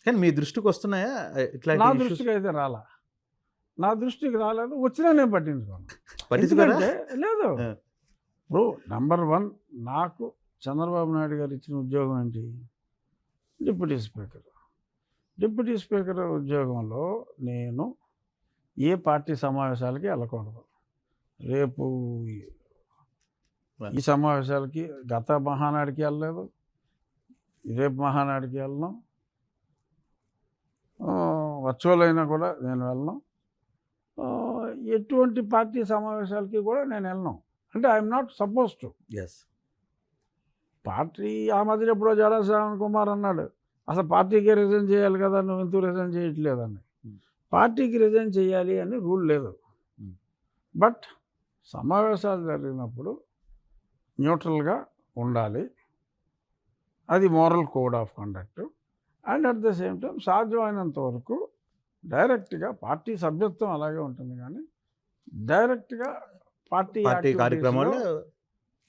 కానీ మీ దృష్టికి వస్తున్నాయా నా ఇట్లాంటి దృష్టికి అయితే రాలా, నా దృష్టికి రాలేదు, వచ్చినా నేను పట్టించుకోను. పట్టించుకోరా? ఎందుకంటే లేదు, ఆ. ఇప్పుడు నంబర్ 1 నాకు చంద్రబాబు నాయుడు గారు ఇచ్చిన ఉద్యోగం ఏంటి? Deputy speaker. డిప్యూటీ స్పీకర్ ఉద్యోగంలో నేను ఏ పార్టీ సమావేశాలకి వెళ్ళకూడదు. రేపు ఈ సమావేశాలకి గత మహానాడికి వెళ్ళలేదు, రేపు మహానాడికి వెళ్ళను, వర్చువల్ అయినా కూడా నేను వెళ్ళను, ఎటువంటి పార్టీ సమావేశాలకి కూడా నేను వెళ్ళను. అంటే ఐఎమ్ నాట్ సపోజ్ టు. ఎస్. పార్టీ ఆ మధ్యలో ఎప్పుడో జాడా శ్రావణ్ కుమార్ అన్నాడు, అసలు పార్టీకి రిజైన్ చేయాలి కదా, నువ్వు ఎందుకు రిజైన్ చేయట్లేదని. పార్టీకి రిజైన్ చేయాలి అని రూల్ లేదు, బట్ సమావేశాలు జరిగినప్పుడు న్యూట్రల్గా ఉండాలి, అది moral code of conduct. And at the same time సాధ్యమైనంత వరకు డైరెక్ట్గా పార్టీ సభ్యత్వం అలాగే ఉంటుంది, కానీ డైరెక్ట్గా పార్టీ కార్యక్రమాలు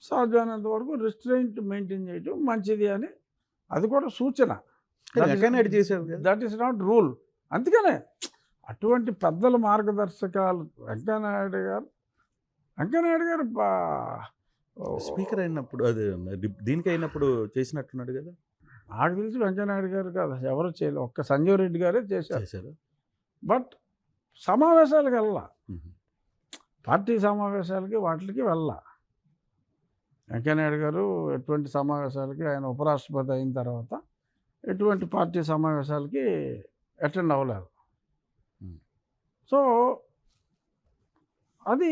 సాధ్యమైనంత వరకు రిస్ట్రెయింట్ మెయింటైన్ చేయడం మంచిది అని, అది కూడా సూచన. చేశారు కదా. That is not rule. అందుకనే అటువంటి పెద్దల మార్గదర్శకాలు వెంకయ్యనాయుడు గారు స్పీకర్ అయినప్పుడు అది దీనికి అయినప్పుడు చేసినట్టున్నాడు కదా. నాకు తెలిసి వెంకయ్యనాయుడు గారు కాదు, ఎవరు చేయలేదు, ఒక్క సంజీవ్ రెడ్డి గారే చేశారు. బట్ సమావేశాలకు వెళ్ళా, పార్టీ సమావేశాలకి వాటికి వెళ్ళా. వెంకయ్యనాయుడు గారు ఎటువంటి సమావేశాలకి, ఆయన ఉపరాష్ట్రపతి అయిన తర్వాత ఎటువంటి పార్టీ సమావేశాలకి అటెండ్ అవ్వలేదు. సో అది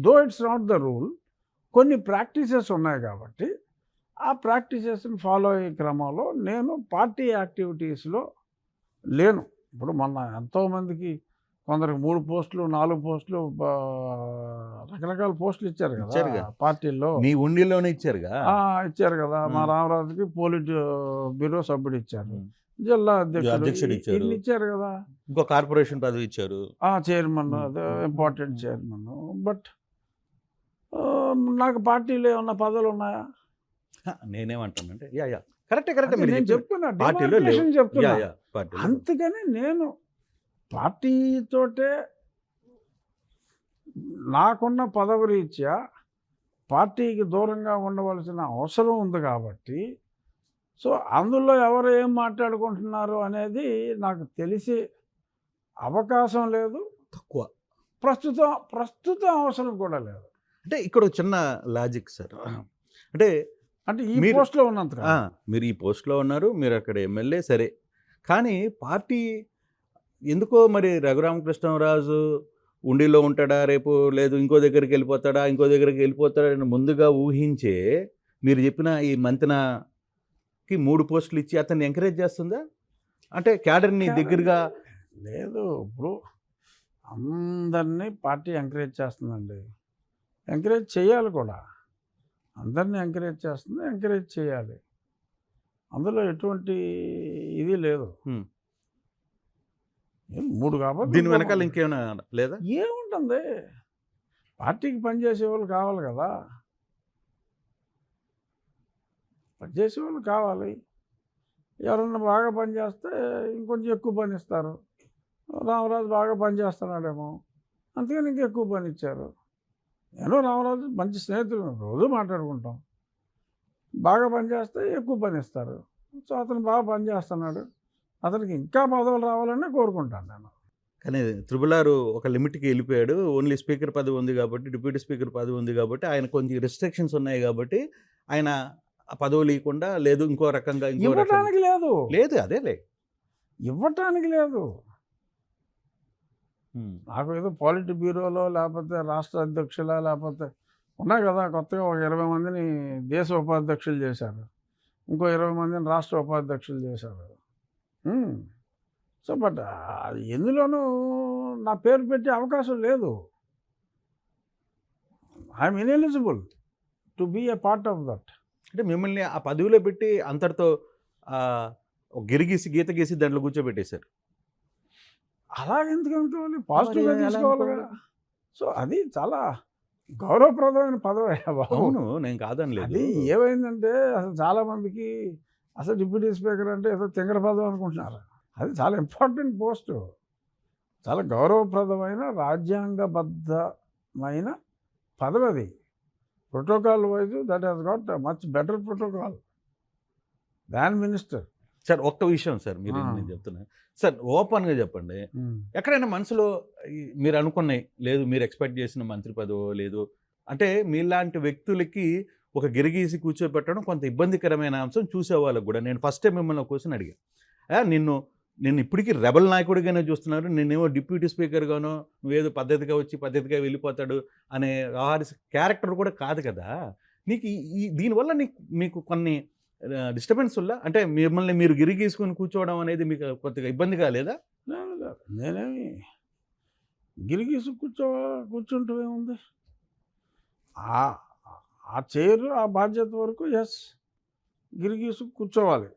though it's not the rule, కొన్ని ప్రాక్టీసెస్ ఉన్నాయి కాబట్టి ఆ ప్రాక్టీసెస్ని ఫాలో అయ్యే క్రమంలో నేను పార్టీ యాక్టివిటీస్లో లేను. ఇప్పుడు మొన్న ఎంతోమందికి కొందరికి 3 పోస్టులు 4 పోస్టులు రకరకాల పోస్టులు ఇచ్చారు కదా పార్టీల్లో. మీ ఉండిలోనే ఇచ్చారుగా. ఇచ్చారు కదా. మా రామరాజుకి పోలిట్ బ్యూరో సభ్యుడు ఇచ్చారు, జిల్లా అధ్యక్షుడు ఇచ్చారు కదా, ఇంకో కార్పొరేషన్ పదవి ఇచ్చారు, చైర్మన్, అదే ఇంపార్టెంట్ చైర్మన్. బట్ నాకు పార్టీలో ఏమన్నా పదవులు ఉన్నాయా? నేనేమంటానంటే కరెక్టే నేను చెప్తున్నా, అందుకని నేను పార్టీతోటే నాకున్న పదవి రీత్యా పార్టీకి దూరంగా ఉండవలసిన అవసరం ఉంది కాబట్టి, సో అందులో ఎవరు ఏం మాట్లాడుకుంటున్నారు అనేది నాకు తెలిసే అవకాశం లేదు, తక్కువ. ప్రస్తుతం అవసరం కూడా లేదు. అంటే ఇక్కడ చిన్న లాజిక్ సార్, అంటే ఈ పోస్ట్లో ఉన్నంత మీరు ఈ పోస్ట్లో ఉన్నారు, మీరు అక్కడ ఎమ్మెల్యే సరే, కానీ పార్టీ ఎందుకో మరి రఘురామకృష్ణరాజు ఉండిలో ఉంటాడా రేపు, లేదు ఇంకో దగ్గరికి వెళ్ళిపోతాడా, ఇంకో దగ్గరికి వెళ్ళిపోతాడా అని ముందుగా ఊహించే మీరు చెప్పిన ఈ మంతెనకి 3 పోస్టులు ఇచ్చి అతన్ని ఎంకరేజ్ చేస్తుందా? అంటే క్యాడర్ని దగ్గరగా లేదు. ఇప్పుడు అందరినీ పార్టీ ఎంకరేజ్ చేస్తుందండి. ఎంకరేజ్ చేయాలి కూడా. అందరినీ ఎంకరేజ్ చేస్తుంది, ఎంకరేజ్ చేయాలి. అందులో ఎటువంటి ఇది లేదు. హ్మ్. 3 కాబట్టి దీని వెనకాల ఇంకేమైనా లేదా? ఏముంటుంది, పార్టీకి పనిచేసే వాళ్ళు కావాలి కదా, పనిచేసే వాళ్ళు కావాలి. ఎవరన్నా బాగా పనిచేస్తే ఇంకొంచెం ఎక్కువ పని ఇస్తారు. రామరాజు బాగా పనిచేస్తున్నాడేమో, అందుకని ఇంకెక్కువ పని ఇచ్చారు. నేను రామరాజు మంచి స్నేహితులు, రోజు మాట్లాడుకుంటాం. బాగా పనిచేస్తే ఎక్కువ పని ఇస్తారు. సో అతను బాగా పనిచేస్తున్నాడు, అతనికి ఇంకా పదవులు రావాలని కోరుకుంటాను నేను. కానీ త్రిబుల్ ఆర్ ఒక లిమిట్కి వెళ్ళిపోయాడు. ఓన్లీ స్పీకర్ పదవి ఉంది కాబట్టి, డిప్యూటీ స్పీకర్ పదవి ఉంది కాబట్టి, ఆయన కొంచెం రిస్ట్రిక్షన్స్ ఉన్నాయి కాబట్టి ఆయన ఆ పదవులు ఇవ్వకుండా, లేదు ఇంకో రకంగా ఇవ్వటానికి లేదు, లేదు అదేలే ఇవ్వటానికి లేదు. నాకు ఏదో పాలిట్ బ్యూరోలో లేకపోతే రాష్ట్ర అధ్యక్షుల లేకపోతే ఉన్నాయి కదా, కొత్తగా ఒక 20 మందిని దేశ ఉపాధ్యక్షులు చేశారు, ఇంకో 20 మందిని రాష్ట్ర ఉపాధ్యక్షులు చేశారు. సో బట్ ఎందులోనూ నా పేరు పెట్టే అవకాశం లేదు. I'm ineligible to be a part of that. అంటే మిమ్మల్ని ఆ పదవిలో పెట్టి అంతటితో ఒక గిరిగీసి గీత గీసి దాంట్లో కూర్చోబెట్టేశారు. అలాగెందుకు అనుకోవాలి, పాజిటివ్గా మరి ఎలా తీసుకోవాలి అనుకోవాలి? కదా. సో అది చాలా గౌరవప్రదమైన పదవి బాబు. అవును, నేను కాదని అది లేదు. ఏమైందంటే అసలు చాలామందికి అసలు డిప్యూటీ స్పీకర్ అంటే ఏదో తింగర పదవి అనుకుంటున్నారు. అది చాలా ఇంపార్టెంట్ పోస్టు, చాలా గౌరవప్రదమైన రాజ్యాంగబద్ధమైన పదవి. అది protocol wise that has got much better protocol than minister. Sir ఒక్క విషయం సార్, మీరు నేను చెప్తున్నా సార్, ఓపెన్గా చెప్పండి. ఎక్కడైనా మనసులో మీరు అనుకున్నాయి లేదు, మీరు ఎక్స్పెక్ట్ చేసిన మంత్రి పదవో లేదు అంటే, మీలాంటి వ్యక్తులకి ఒక గిరిగీసి కూర్చోబెట్టడం కొంత ఇబ్బందికరమైన అంశం చూసేవాళ్ళకు కూడా. నేను ఫస్ట్ టైం మిమ్మల్ని ఒక క్వశ్చన్ అడిగాను, నిన్ను ఇప్పటికీ రెబల్ నాయకుడిగానే చూస్తున్నారు, నేనేమో డిప్యూటీ స్పీకర్గానో నువ్వేదో పద్ధతిగా వచ్చి పద్ధతిగా వెళ్ళిపోతాడు అనే క్యారెక్టర్ కూడా కాదు కదా నీకు. దీనివల్ల మీకు కొన్ని డిస్టర్బెన్స్ వల్ల అంటే మిమ్మల్ని మీరు గిరిగీసుకొని కూర్చోవడం అనేది మీకు కొద్దిగా ఇబ్బంది కాలేదా? నేనేమి గిరిగీసు కూర్చుంటూ ఏముంది, ఆ చైర్ ఆ బాధ్యత వరకు ఎస్ గిరిగీసు కూర్చోవాలి.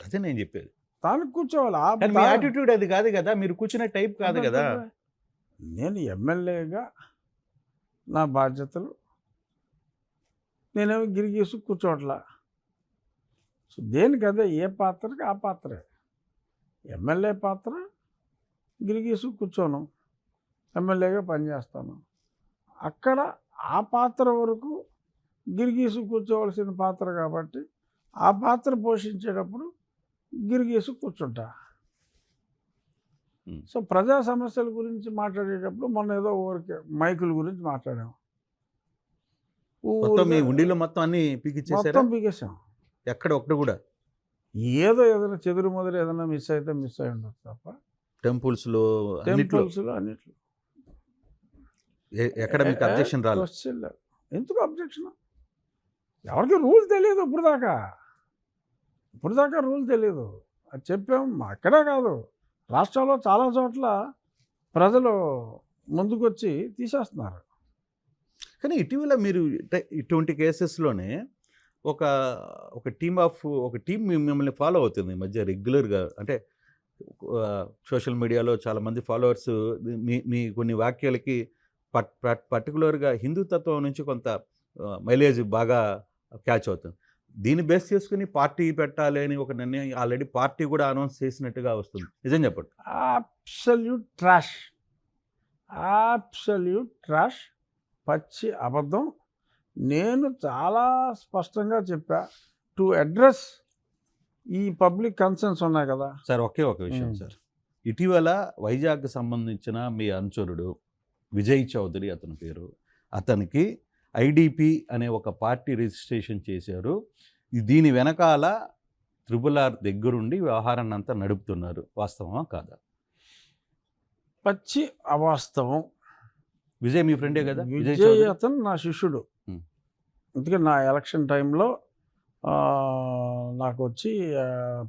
అదే నేను చెప్పేది, తానికి కూర్చోవాలి. కానీ మీ యాటిట్యూడ్ అది కాదు కదా, మీరు కూర్చునే టైప్ కాదు కదా. నేను ఎమ్మెల్యేగా నా బాధ్యతలు నేనేమి గిరిగీసు కూర్చోవట్లా. సో దేనికి అదే, ఏ పాత్రకి ఆ పాత్రే. ఎమ్మెల్యే పాత్ర గిరిగీసు కూర్చోను, ఎమ్మెల్యేగా పనిచేస్తాను. అక్కడ ఆ పాత్ర వరకు గిరిగీసు కూర్చోవలసిన పాత్ర కాబట్టి ఆ పాత్ర పోషించేటప్పుడు గిరిగీసు కూర్చుంటా. సో ప్రజా సమస్యల గురించి మాట్లాడేటప్పుడు మొన్న ఏదో ఊరికే మైకుల గురించి మాట్లాడాము. మొత్తం మీ ఉండిలో మొత్తం అన్ని పీకిచ్చేసారా? మొత్తం పీకేసాం. ఎక్కడ ఒకటి కూడా ఏదైనా చెదురు మొదలు ఏదైనా మిస్ అయితే మిస్ అయి ఉండదు తప్ప. టెంపుల్స్లో టెంపుల్స్లో అన్నిట్లో ఎక్కడ మీకు అబ్జెక్షన్ రాలేదు? ఎందుకు అబ్జెక్షన్? ఎవరికి రూల్ తెలియదు ఇప్పుడు దాకా రూల్ తెలియదు. అది చెప్పాం, అక్కడే కాదు రాష్ట్రంలో చాలా చోట్ల ప్రజలు ముందుకొచ్చి తీసేస్తున్నారు. కానీ ఇటీవల మీరు ఇటువంటి కేసెస్లోనే ఒక టీం మిమ్మల్ని ఫాలో అవుతుంది ఈ మధ్య రెగ్యులర్గా. అంటే సోషల్ మీడియాలో చాలామంది ఫాలోవర్స్ మీ కొన్ని వాక్యాలకి పర్టికులర్గా హిందుతత్వం నుంచి కొంత మైలేజ్ బాగా క్యాచ్ అవుతుంది. దీన్ని బేస్ చేసుకుని పార్టీ పెట్టాలి అని ఒక నిర్ణయం ఆల్రెడీ పార్టీ కూడా అనౌన్స్ చేసినట్టుగా వస్తుంది. నిజం చెప్పండి. అబ్సల్యూట్ ట్రాష్, పచ్చి అబద్ధం. నేను చాలా స్పష్టంగా చెప్పా, టు అడ్రస్ ఈ పబ్లిక్ కన్సర్న్స్ ఉన్నాయి కదా సార్. ఒక విషయం సార్, ఇటీవల వైజాగ్కి సంబంధించిన మీ అనుచరుడు విజయ్ చౌదరి అతని పేరు, అతనికి ఐడిపి అనే ఒక పార్టీ రిజిస్ట్రేషన్ చేశారు. దీని వెనకాల RRR దగ్గరుండి వ్యవహారాన్ని అంతా నడుపుతున్నారు. వాస్తవమా కాదా? పచ్చి అవాస్తవం. విజయ్ మీ ఫ్రెండే కదా? విజయ్ విజయ్ చౌదరి? అతను నా శిష్యుడు. Hmm. అందుకే నా ఎలక్షన్ టైంలో నాకు వచ్చి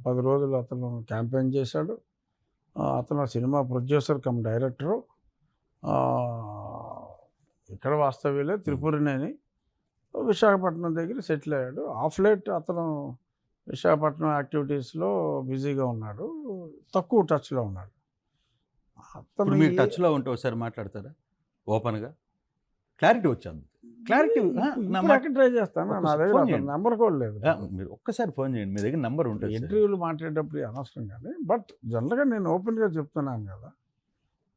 10 రోజులు అతను క్యాంపెయిన్ చేశాడు. అతను సినిమా ప్రొడ్యూసర్ కమ్ డైరెక్టరు. ఇక్కడ వాస్తవ్యులే, త్రిపురనేని, విశాఖపట్నం దగ్గర సెటిల్ అయ్యాడు. ఆఫ్ లేట్ అతను విశాఖపట్నం యాక్టివిటీస్లో బిజీగా ఉన్నాడు, తక్కువ టచ్లో ఉన్నాడు. ఇప్పుడు మీరు టచ్లో ఉంటే ఒకసారి మాట్లాడతారా ఓపెన్గా? క్లారిటీ వచ్చింది. క్లారిటీ ట్రై చేస్తాను. నా దగ్గర నెంబర్ కూడా లేదు. మీరు ఒక్కసారి ఫోన్ చేయండి, మీ దగ్గర నెంబర్ ఉంటుంది. ఇంటర్వ్యూలు మాట్లాడేటప్పుడు అనవసరం కానీ, బట్ జనరల్గా నేను ఓపెన్గా చెప్తున్నాను కదా.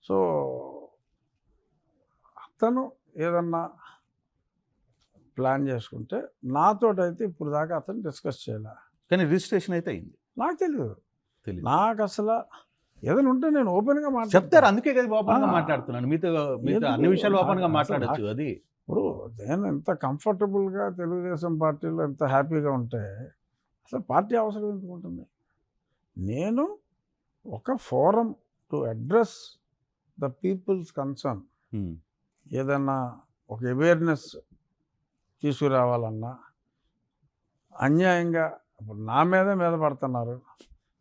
సో అతను ఏదన్నా ప్లాన్ చేసుకుంటే నాతోటైతే ఇప్పుడు దాకా అతను డిస్కస్ చేయాల. కానీ రిజిస్ట్రేషన్ అయితే అయింది. నాకు తెలియదు. నాకు అసలు ఏదైనా ఉంటే నేను ఓపెన్గా చెప్తారు. అందుకే కదా ఓపెన్గా మాట్లాడుతున్నాను. మీతో అన్ని విషయాలు ఓపెన్గా మాట్లాడచ్చు. అది ఇప్పుడు నేను ఎంత కంఫర్టబుల్గా తెలుగుదేశం పార్టీలో ఎంత హ్యాపీగా ఉంటే అసలు పార్టీ అవసరం ఎందుకు ఉంటుంది? నేను ఒక forum to address the people's concern, ఏదన్నా ఒక అవేర్నెస్ తీసుకురావాలన్నా, అన్యాయంగా ఇప్పుడు నా మీద పడుతున్నారు.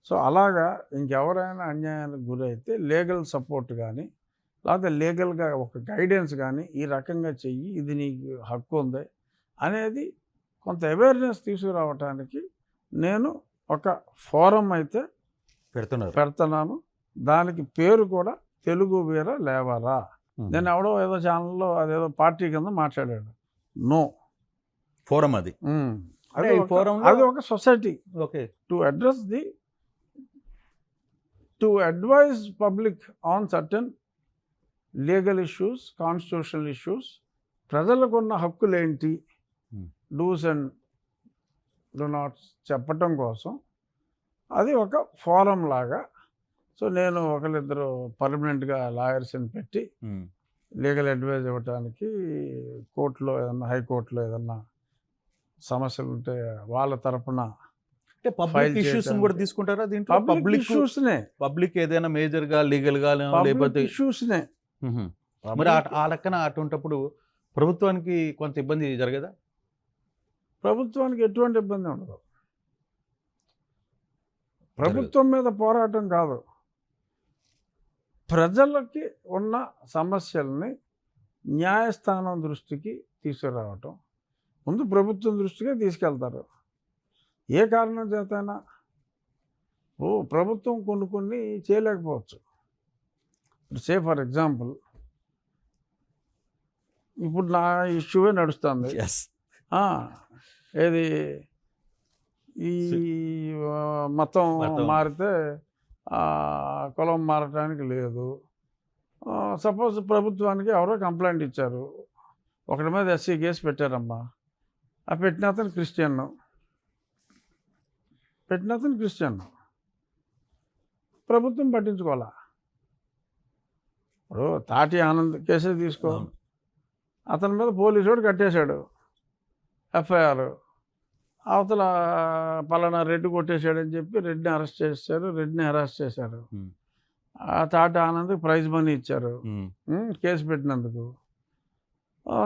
సో అలాగా ఇంకెవరైనా అన్యాయానికి గురైతే లీగల్ సపోర్ట్ కానీ, లేకపోతే లీగల్గా ఒక గైడెన్స్ కానీ, ఈ రకంగా చెయ్యి, ఇది నీకు హక్కు ఉంది అనేది కొంత అవేర్నెస్ తీసుకురావటానికి నేను ఒక ఫోరం అయితే పెడుతున్నాను. దానికి పేరు కూడా తెలుగు వీర లేవరా. నేను ఎవడో ఏదో ఛానల్లో అదేదో పార్టీ కింద మాట్లాడాడు. నో ఫోరం అది. అది ఒక society to address to advise public on certain legal issues, constitutional issues, ప్రజలకు ఉన్న హక్కులు ఏంటి, డూస్ అండ్ డూ నాట్స్ చెప్పటం కోసం అది ఒక ఫోరం లాగా. సో నేను ఒకరిద్దరు పర్మనెంట్గా లాయర్స్ని పెట్టి లీగల్ అడ్వైజ్ ఇవ్వడానికి, కోర్టులో ఏదన్నా, హైకోర్టులో ఏదన్నా సమస్యలు ఉంటే వాళ్ళ తరపున పబ్లిక్ ఇష్యూస్ కూడా తీసుకుంటారా దీంట్లో? పబ్లిక్ ఇష్యూస్నే, పబ్లిక్ ఏదైనా మేజర్గా లీగల్గా లేకపోతే ఇష్యూస్నే. మరి ఆ లెక్కన అటువంటిప్పుడు ప్రభుత్వానికి కొంత ఇబ్బంది జరగదా? ప్రభుత్వానికి ఎటువంటి ఇబ్బంది ఉండదు. ప్రభుత్వం మీద పోరాటం కాదు, ప్రజలకి ఉన్న సమస్యల్ని న్యాయస్థానం దృష్టికి తీసుకురావటం. ముందు ప్రభుత్వం దృష్టిగా తీసుకెళ్తారు. ఏ కారణం చేతైనా ప్రభుత్వం కొన్ని చేయలేకపోవచ్చు. సే ఫర్ ఎగ్జాంపుల్, ఇప్పుడు నా ఇష్యూవే నడుస్తుంది. ఏది ఈ మతం మారితే కులం మారటానికి లేదు. సపోజ్ ప్రభుత్వానికి ఎవరో కంప్లైంట్ ఇచ్చారు, ఒకటి మీద ఎస్సీ కేసు పెట్టారమ్మా. ఆ పెట్టిన అతను క్రిస్టియన్, ప్రభుత్వం పట్టించుకోవాలా. ఇప్పుడు తాటి ఆనంద్ కేసే తీసుకో, అతని మీద పోలీసుడు కట్టేశాడు ఎఫ్ఐఆర్. అవతల పలానా రెడ్డి కొట్టేశాడని చెప్పి రెడ్డిని అరెస్ట్ చేశారు, రెడ్డిని హెరాస్ చేశారు. ఆ తాటి ఆనంద్కి ప్రైజ్ మనీ ఇచ్చారు కేసు పెట్టినందుకు.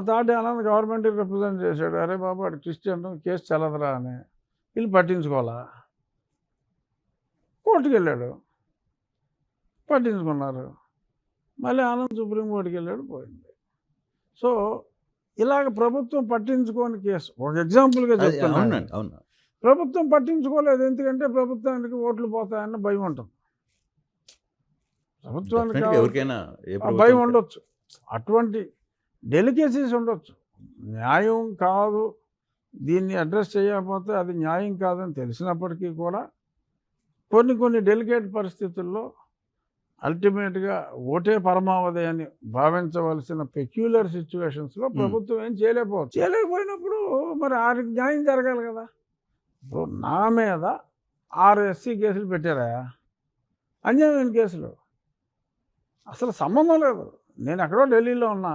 తాటి ఆనంద్ గవర్నమెంట్కి రిప్రజెంట్ చేశాడు, అరే బాబు అటు క్రిస్టియన్, కేసు చెల్లదురా అని. వీళ్ళు పట్టించుకోవాలా. కోర్టుకు వెళ్ళాడు, పట్టించుకున్నారు. మళ్ళీ ఆనంద్ సుప్రీంకోర్టుకి వెళ్ళాడు, పోయింది. సో ఇలాగ ప్రభుత్వం పట్టించుకోని కేసు ఒక ఎగ్జాంపుల్గా చెప్తున్నాను. ప్రభుత్వం పట్టించుకోలేదు, ఎందుకంటే ప్రభుత్వానికి ఓట్లు పోతాయన్న భయం ఉంటుంది. ప్రభుత్వానికి భయం ఉండొచ్చు, అటువంటి డెలికేసీస్ ఉండొచ్చు. న్యాయం కాదు, దీన్ని అడ్రస్ చేయకపోతే అది న్యాయం కాదని తెలిసినప్పటికీ కూడా కొన్ని డెలికేట్ పరిస్థితుల్లో అల్టిమేట్గా ఓటే పరమావధి అని భావించవలసిన పెక్యులర్ సిచ్యువేషన్స్లో ప్రభుత్వం ఏం చేయలేకపోయినప్పుడు మరి ఆరికి న్యాయం జరగాలి కదా. ఇప్పుడు నా మీద 6 ఎస్సీ కేసులు పెట్టారా, అన్యాయమైన కేసులు, అసలు సంబంధం లేదు. నేను ఎక్కడో ఢిల్లీలో ఉన్నా,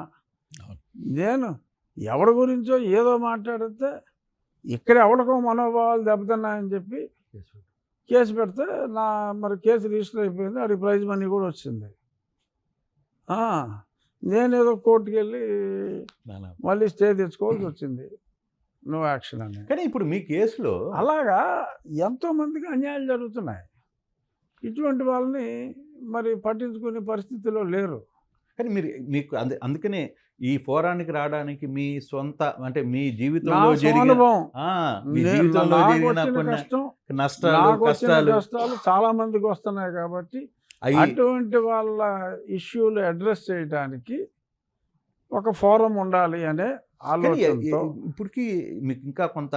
నేను ఎవరి గురించో ఏదో మాట్లాడితే ఇక్కడ ఎవరికో మనోభావాలు దెబ్బతిన్నాయని చెప్పి కేసు పెడితే మరి కేసు రిజిస్టర్ అయిపోయింది, ఆడికి ప్రైజ్ మనీ కూడా వచ్చింది. నేనేదో కోర్టుకి వెళ్ళి మళ్ళీ స్టే తెచ్చుకోవాల్సి వచ్చింది, నో యాక్షన్ అని. కానీ ఇప్పుడు మీ కేసులో అలాగా ఎంతోమందికి అన్యాయాలు జరుగుతున్నాయి. ఇటువంటి వాళ్ళని మరి పట్టించుకునే పరిస్థితిలో లేరు. కానీ మీకు అందుకనే ఈ ఫోరానికి రావడానికి మీ సొంత అంటే మీ నా జీవితంలో జరిగిన అనుభవం, మీ జీవితంలో నాకు జరిగిన వచ్చిన కొన్ని కష్టం, నష్టాలు నాకు వచ్చిన కష్టాలు కష్టాలు చాలా మందికి వస్తున్నాయి కాబట్టి అవి అటువంటి వాళ్ళ ఇష్యూలు అడ్రస్ చేయడానికి ఒక ఫోరం ఉండాలి అనే కానీ ఆలోచనతో ఇప్పటికీ మీకు ఇంకా కొంత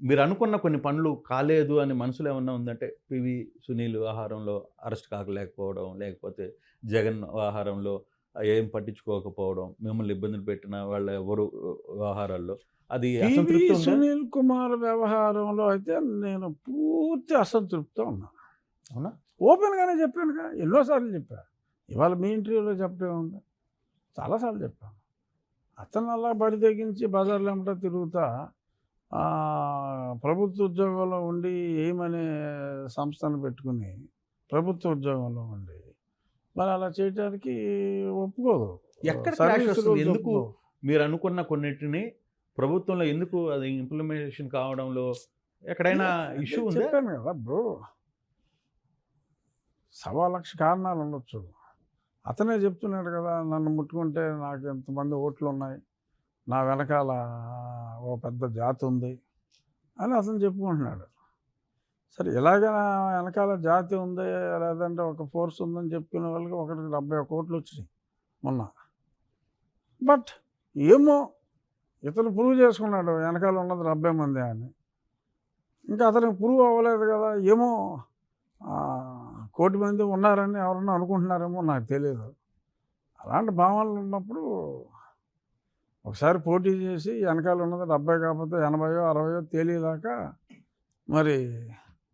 మీరు అనుకున్న కొన్ని పనులు కాలేదు అని మనసులో ఏమన్నా ఉందంటే పివి సునీల్ వ్యవహారంలో అరెస్ట్ కాకలేకపోవడం, లేకపోతే జగన్ వ్యవహారంలో ఏం పట్టించుకోకపోవడం, మిమ్మల్ని ఇబ్బందులు పెట్టిన వాళ్ళ ఎవరు వ్యవహారాల్లో అది పివి అసంతృప్తి ఉందా? సునీల్ కుమార్ వ్యవహారంలో అయితే నేను పూర్తి అసంతృప్తితో ఉన్నా. అవునా? ఓపెన్గానే చెప్పానుగా, ఎన్నోసార్లు చెప్పాను. ఇవాళ మీ ఇంటర్వ్యూలో చెప్పడం ఉంది, చాలాసార్లు చెప్పాను. అతను అలా బరి తెగించి బజార్లో ఏమిటో తిరుగుతా ప్రభుత్వ ఉద్యోగంలో ఉండి ఏమనే సంస్థను పెట్టుకుని ప్రభుత్వ ఉద్యోగంలో ఉండి మరి అలా చేయడానికి ఒప్పుకోదు. ఎక్కడ సర్వీస్ క్లాష్ వస్తుంది? రూల్స్ ఎందుకు ఒప్పుకోవు. మీరు అనుకున్న కొన్నిటిని ప్రభుత్వంలో ఎందుకు అది ఇంప్లిమెంటేషన్ కావడంలో ఎక్కడైనా ఇష్యూ ఉందా? చెప్పాను కదా బ్రో, 1,00,000 కారణాలు ఉండొచ్చు. అతనే చెప్తున్నాడు కదా, నన్ను ముట్టుకుంటే నాకు ఎంతమంది ఓట్లు ఉన్నాయి, నా వెనకాల ఓ పెద్ద జాతి ఉంది అని అతను చెప్పుకుంటున్నాడు. సరే, ఇలాగ నా వెనకాల జాతి ఉంది లేదంటే ఒక ఫోర్స్ ఉందని చెప్పుకునే వాళ్ళకి ఒకటికి 71 కోట్లు వచ్చినాయి మొన్న. బట్ ఏమో ఇతను ప్రూవ్ చేసుకున్నాడు వెనకాల ఉన్నది 70 మంది అని. ఇంకా అతనికి ప్రూవ్ అవ్వలేదు కదా, ఏమో 1 కోటి మంది ఉన్నారని ఎవరన్నా అనుకుంటున్నారేమో, నాకు తెలియదు. అలాంటి భావనలు ఉన్నప్పుడు ఒకసారి పోటీ చేసి వెనకాల ఉన్నది 70 కాకపోతే 80 60 తేలిదాకా మరి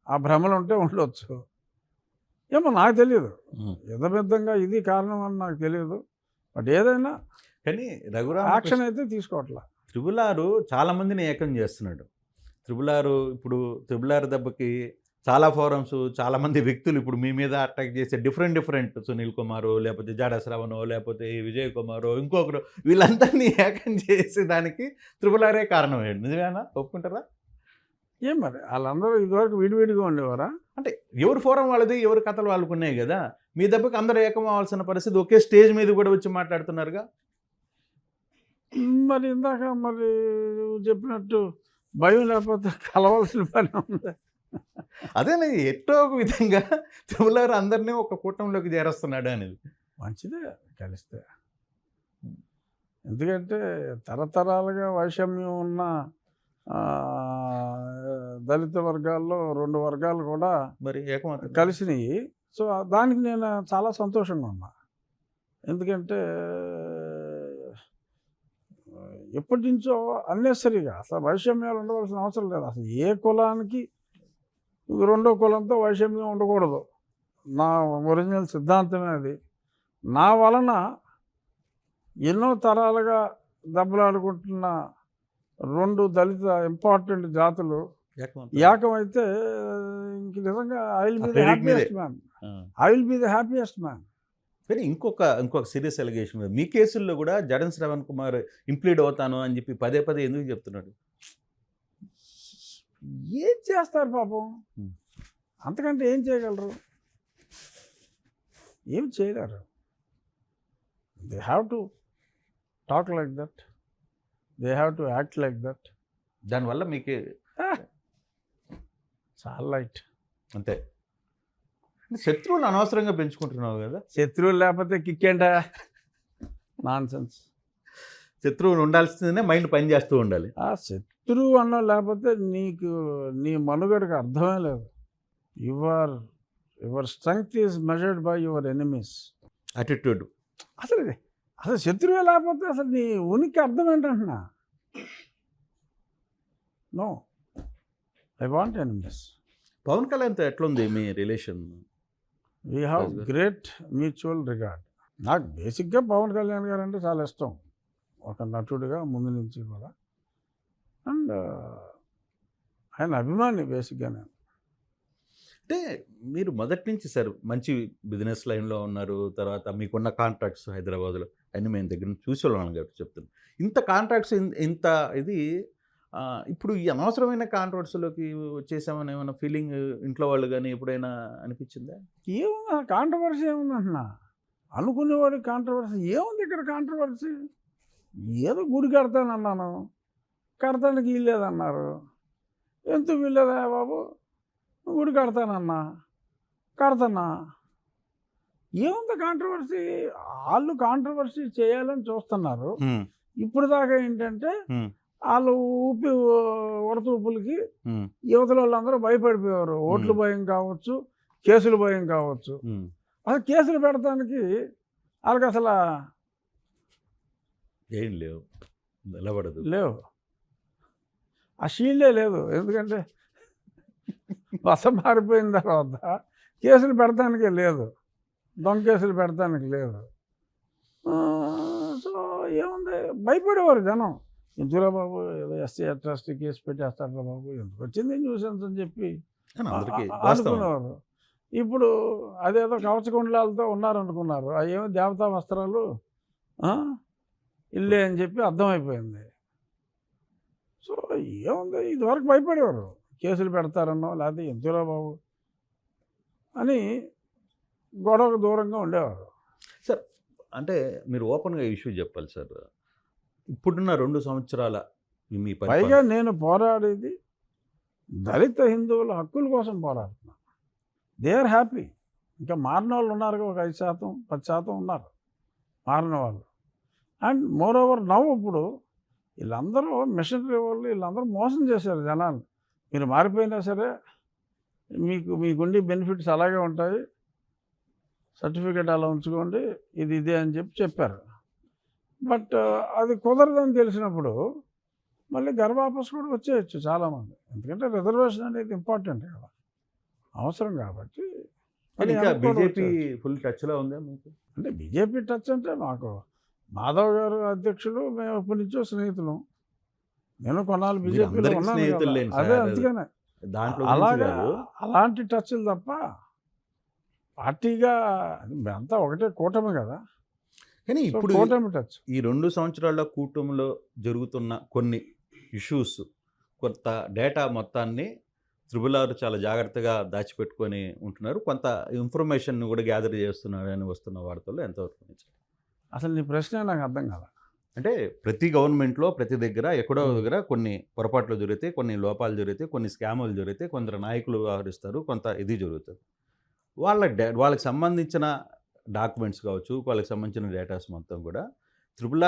ఆ భ్రమలు ఉంటే ఉండొచ్చు. ఏమో నాకు తెలియదు, యథమిద్ధంగా ఇది కారణం అని నాకు తెలియదు. బట్ ఏదైనా కానీ రఘురామ యాక్షన్ అయితే తీసుకోవట్లా. త్రిబుల్ చాలా మందిని ఏకం చేస్తున్నాడు. ఇప్పుడు త్రిబుల్ దెబ్బకి చాలా ఫోరమ్స్, చాలామంది వ్యక్తులు ఇప్పుడు మీ మీద అటాక్ చేసే డిఫరెంట్ సునీల్ కుమారు, లేకపోతే జాడా శ్రవణో, లేకపోతే విజయ్ కుమారు, ఇంకొకరు, వీళ్ళందరినీ ఏకం చేసే దానికి త్రిబుల్ కారణం ఏంటి? నిజమేనా? ఒప్పుకుంటారా? ఏం మరి వాళ్ళందరూ ఇదివరకు విడివిడిగా ఉండేవారా? అంటే ఎవరు ఫోరం వాళ్ళది, ఎవరి కథలు వాళ్ళకు ఉన్నాయి కదా. మీ దెబ్బకి అందరూ ఏకం అవ్వాల్సిన పరిస్థితి, ఒకే స్టేజ్ మీద కూడా వచ్చి మాట్లాడుతున్నారుగా. మరి ఇందాక మరి నువ్వు చెప్పినట్టు భయం లేకపోతే కలవాల్సిన పని ఉంది. అదేనే ఎట్టో ఒక విధంగా త్రిబుల్ అందరినీ ఒక కూటమిలోకి చేరేస్తున్నాడు అనేది మంచిదే కలిస్తే. ఎందుకంటే తరతరాలుగా వైషమ్యం ఉన్న దళిత వర్గాల్లో 2 వర్గాలు కూడా మరి ఏకం కలిసినాయి. సో దానికి నేను చాలా సంతోషంగా ఉన్నా. ఎందుకంటే ఎప్పటి నుంచో అన్నెసరీగా అసలు వైషమ్యాలు ఉండవలసిన అవసరం లేదు. అసలు ఏ కులానికి రెండో కులంతో వైషమ్యం ఉండకూడదు, నా ఒరిజినల్ సిద్ధాంతమే అది. నా వలన ఎన్నో తరాలుగా దెబ్బలాడుకుంటున్న 2 దళిత ఇంపార్టెంట్ జాతులు ఏకమైతే ఇంక నిజంగా I will be the happiest man. కానీ ఇంకొక సీరియస్ ఎలిగేషన్, మీ కేసుల్లో కూడా జగన్ శ్రవణ్ కుమార్ ఇంప్లీడ్ అవుతాను అని చెప్పి పదే ఎందుకు చెప్తున్నాడు? ఏం చేస్తారు పాపం, అంతకంటే ఏం చేయగలరు? ఏం చేయలేరు. They have to talk like that, they have to act like that. దానివల్ల మీకు చాలా లైట్ అంతే. శత్రువులు అనవసరంగా పెంచుకుంటున్నావు కదా. శత్రువులు లేకపోతే కిక్కేంటా, నాన్ సెన్స్. శత్రువులు ఉండాల్సిందే, మైండ్ పని చేస్తూ ఉండాలి. ఆ శత్రువు అన్న లేకపోతే నీ మనుగడకు అర్థమే లేదు. Your strength is measured by your enemies attitude. అసలు శత్రువే లేకపోతే అసలు నీ ఉనికి అర్థం ఏంటంటున్నా. No, I want enemies. Pawan కళ్యాణ్తో ఎట్లుంది మీ relation? We have great mutual regard. నాకు బేసిక్గా పవన్ కళ్యాణ్ గారు అంటే చాలా ఇష్టం, ఒక నటుడిగా ముందు నుంచి కూడా. అండ్ ఆయన అభిమాని బేసిక్గా నేను. అంటే మీరు మొదటి నుంచి సార్ మంచి బిజినెస్ లైన్లో ఉన్నారు. తర్వాత మీకున్న కాంట్రాక్ట్స్ హైదరాబాద్లో అన్నీ మేము దగ్గర నుంచి చూసేవాళ్ళం కాబట్టి చెప్తున్నాను. ఇంత కాంట్రాక్ట్స్ ఇంత ఇది ఇప్పుడు ఈ అనవసరమైన కాంట్రాక్ట్స్లోకి వచ్చేసామని ఏమైనా ఫీలింగ్ ఇంట్లో వాళ్ళు కానీ ఎప్పుడైనా అనిపించిందా? ఏముంది కాంట్రవర్సీ ఏముంది అంటున్నా, అనుకునేవాడి కాంట్రవర్సీ ఏముంది ఇక్కడ కాంట్రవర్సీ? ఏదో గుడి కడతానన్నాను, కడతానికి వీల్లేదన్నారు. ఎందుకు వీల్లేదా బాబు, గుడి కడతానన్నా, కడతానా, ఏముంది కాంట్రవర్సీ? వాళ్ళు కాంట్రవర్సీ చేయాలని చూస్తున్నారు. ఇప్పుడు దాకా ఏంటంటే వాళ్ళు ఉడతూపులకి యువతల వాళ్ళందరూ భయపడిపోయారు. ఓట్ల భయం కావచ్చు, కేసుల భయం కావచ్చు. అసలు కేసులు పెడతానికి వాళ్ళకి అసలు ఏం లేవు, నిలబడదు, లేవు, ఆ షీల్డే లేదు. ఎందుకంటే వసం మారిపోయిన తర్వాత కేసులు పెడతానికే లేదు, దొంగ కేసులు పెడతానికి లేదు. సో ఏముంది, భయపడేవారు జనం. ఎందుకురా బాబు ఏదో ఎస్సీ అట్రాసిటీ కేసు పెట్టేస్తారా బాబు, ఎందుకు వచ్చింది న్యూసెన్స్ అని చెప్పి అనుకునేవారు. ఇప్పుడు అదేదో కవచకుండలాలతో ఉన్నారనుకున్నారు, అవి ఏమో దేవతా వస్త్రాలు ఇల్లే అని చెప్పి అర్థమైపోయింది. సో ఏముంది, ఇదివరకు భయపడేవారు, కేసులు పెడతారన్నో లేకపోతే ఎందుకురా బాబు అని గొడవకు దూరంగా ఉండేవారు. సార్ అంటే మీరు ఓపెన్గా ఇష్యూ చెప్పాలి సార్. ఇప్పుడున్న 2 సంవత్సరాల మీ పైగా నేను పోరాడేది దళిత హిందువుల హక్కుల కోసం పోరాడుతున్నాను. They are happy. ఇంకా మారిన వాళ్ళు ఉన్నారు, ఒక 5%, 10% ఉన్నారు మారిన వాళ్ళు. అండ్ మోర్ ఓవర్ నవ్వు ఇప్పుడు వీళ్ళందరూ మిషనరీ వాళ్ళు, వీళ్ళందరూ మోసం చేశారు జనాలు. మీరు మారిపోయినా సరే మీకుండి బెనిఫిట్స్ అలాగే ఉంటాయి, సర్టిఫికేట్ అలా ఉంచుకోండి, ఇది ఇదే అని చెప్పారు. బట్ అది కుదరదని తెలిసినప్పుడు మళ్ళీ గర్వాపస్ కూడా వచ్చేయచ్చు చాలామంది. ఎందుకంటే రిజర్వేషన్ అనేది ఇంపార్టెంట్ కదా, అవసరం కాబట్టి. బీజేపీ ఫుల్ టచ్లో ఉందా మీకు? అంటే బీజేపీ టచ్ అంటే మాకు మాధవ్ గారు అధ్యక్షులు, మేము ఎప్పటి నుంచో స్నేహితులు. నేను కొన్నాళ్ళు బీజేపీలో ఉన్నాను. అదే అందుకనే అలాంటి టచ్లు తప్ప పార్టీగా అంతా ఒకటే కూటమి కదా. కానీ ఇప్పుడు కూటమి టచ్. ఈ 2 సంవత్సరాల కూటమిలో జరుగుతున్న కొన్ని ఇష్యూస్, కొంత డేటా మొత్తాన్ని త్రిబుల్ చాలా జాగ్రత్తగా దాచిపెట్టుకొని ఉంటున్నారు, కొంత ఇన్ఫర్మేషన్ కూడా గ్యాదర్ చేస్తున్నారని వస్తున్న వార్తల్లో ఎంతవరకు? అసలు నీ ప్రశ్న నాకు అర్థం కాదు. అంటే ప్రతి గవర్నమెంట్లో ప్రతి దగ్గర ఎక్కడో దగ్గర కొన్ని పొరపాట్లు జరుగుతాయి, కొన్ని లోపాలు జరుగుతాయి, కొన్ని స్కాములు జరుగుతాయి, కొందరు నాయకులు వ్యవహరిస్తారు, కొంత ఇది జరుగుతుంది. వాళ్ళకి సంబంధించిన డాక్యుమెంట్స్ కావచ్చు, వాళ్ళకి సంబంధించిన డేటాస్ మొత్తం కూడా త్రిబుల్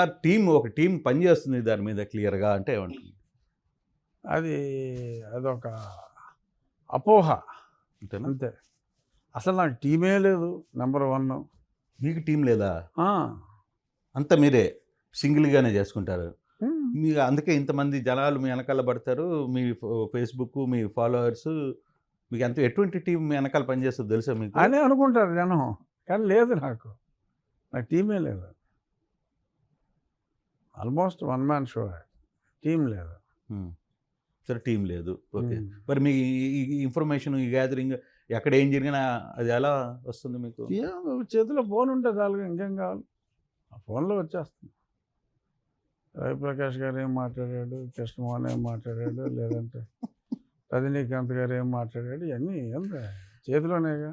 ఒక టీం పనిచేస్తుంది దాని మీద క్లియర్గా అంటే ఏమంటుంది? అదొక అపోహ అంతే. అసలు నాకు టీమే లేదు. నెంబర్ 1. మీకు టీం లేదా? అంతా మీరే సింగిల్గానే చేసుకుంటారు. మీకు అందుకే ఇంతమంది జనాలు మీ వెనకాల పడతారు, మీ ఫేస్బుక్, మీ ఫాలోవర్స్, మీకు ఎటువంటి టీం మీ వెనకాల పనిచేస్తుందో తెలుసా మీకు అని అనుకుంటారు జనం. కానీ లేదు, నాకు టీమే లేదు. ఆల్మోస్ట్ 1 మ్యాన్ షో, టీం లేదు. సరే, టీం లేదు, ఓకే. మరి మీ ఇన్ఫర్మేషన్, ఈ గ్యాదరింగ్ ఎక్కడ ఏం జరిగినా అది ఎలా వస్తుంది మీకు? చేతిలో ఫోన్ ఉంటే చాలు, ఇంకేం కావాలి, ఆ ఫోన్లో వచ్చేస్తుంది. రవిప్రకాష్ గారు ఏం మాట్లాడాడు, కృష్ణమోహన్ ఏం మాట్లాడాడు, లేదంటే రజనీకాంత్ గారు ఏం మాట్లాడాడు, ఇవన్నీ ఎంత చేతిలోనేగా.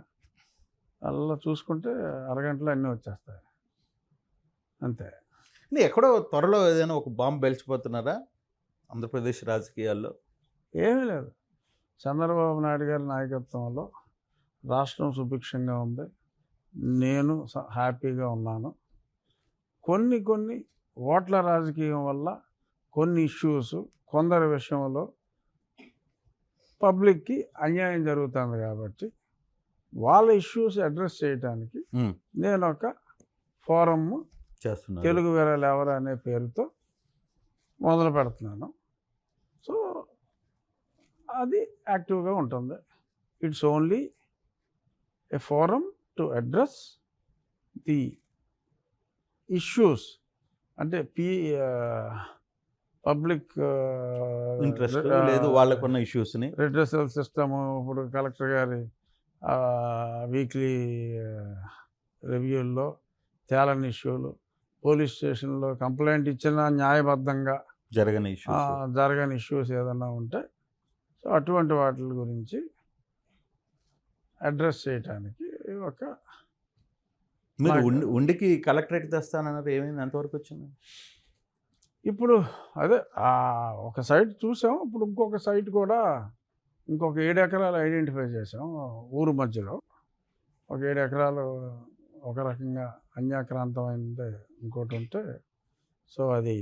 అలా చూసుకుంటే అరగంటలో అన్నీ వచ్చేస్తాయి అంతే. ఎక్కడో త్వరలో ఏదైనా ఒక బాంబు పేల్చిపోతున్నారా ఆంధ్రప్రదేశ్ రాజకీయాల్లో? ఏమీ లేదు. చంద్రబాబు నాయుడు గారి నాయకత్వంలో రాష్ట్రం సుభిక్షంగా ఉంది, నేను హ్యాపీగా ఉన్నాను. కొన్ని ఓట్ల రాజకీయం వల్ల కొన్ని ఇష్యూస్, కొందరి విషయంలో పబ్లిక్కి అన్యాయం జరుగుతుంది కాబట్టి వాళ్ళ ఇష్యూస్ అడ్రస్ చేయడానికి నేను ఒక ఫోరం చేస్తున్నాను, తెలుగు వీరలు ఎవరు అనే పేరుతో మొదలు పెడుతున్నాను. సో అది యాక్టివ్గా ఉంటుంది. It's only a forum to address the issues, అంటే పబ్లిక్ ఇంట్రెస్ట్ లేదు వాళ్ళకున్న ఇష్యూస్ని. రిడ్రెసల్ సిస్టము, ఇప్పుడు కలెక్టర్ గారి వీక్లీ రివ్యూల్లో తేలని ఇష్యూలు, పోలీస్ స్టేషన్లో కంప్లైంట్ ఇచ్చినా న్యాయబద్ధంగా జరగని ఇష్యూస్. జరగని ఇష్యూస్ ఏదైనా ఉంటే సో అటువంటి వాటి గురించి అడ్రస్ చేయడానికి ఒక మీరు నాకు- ఉండికి కలెక్టరేట్ తెస్తానన్నారు, ఏమైంది, ఎంతవరకు వచ్చింది? ఇప్పుడు అదే ఒక సైట్ చూసాం. ఇప్పుడు ఇంకొక సైట్ కూడా ఇంకొక 7 ఎకరాలు ఐడెంటిఫై చేసాం ఊరు మధ్యలో. ఒక 7 ఎకరాలు ఒక రకంగా అన్యాక్రాంతమైనది ఇంకోటి ఉంటే సో అది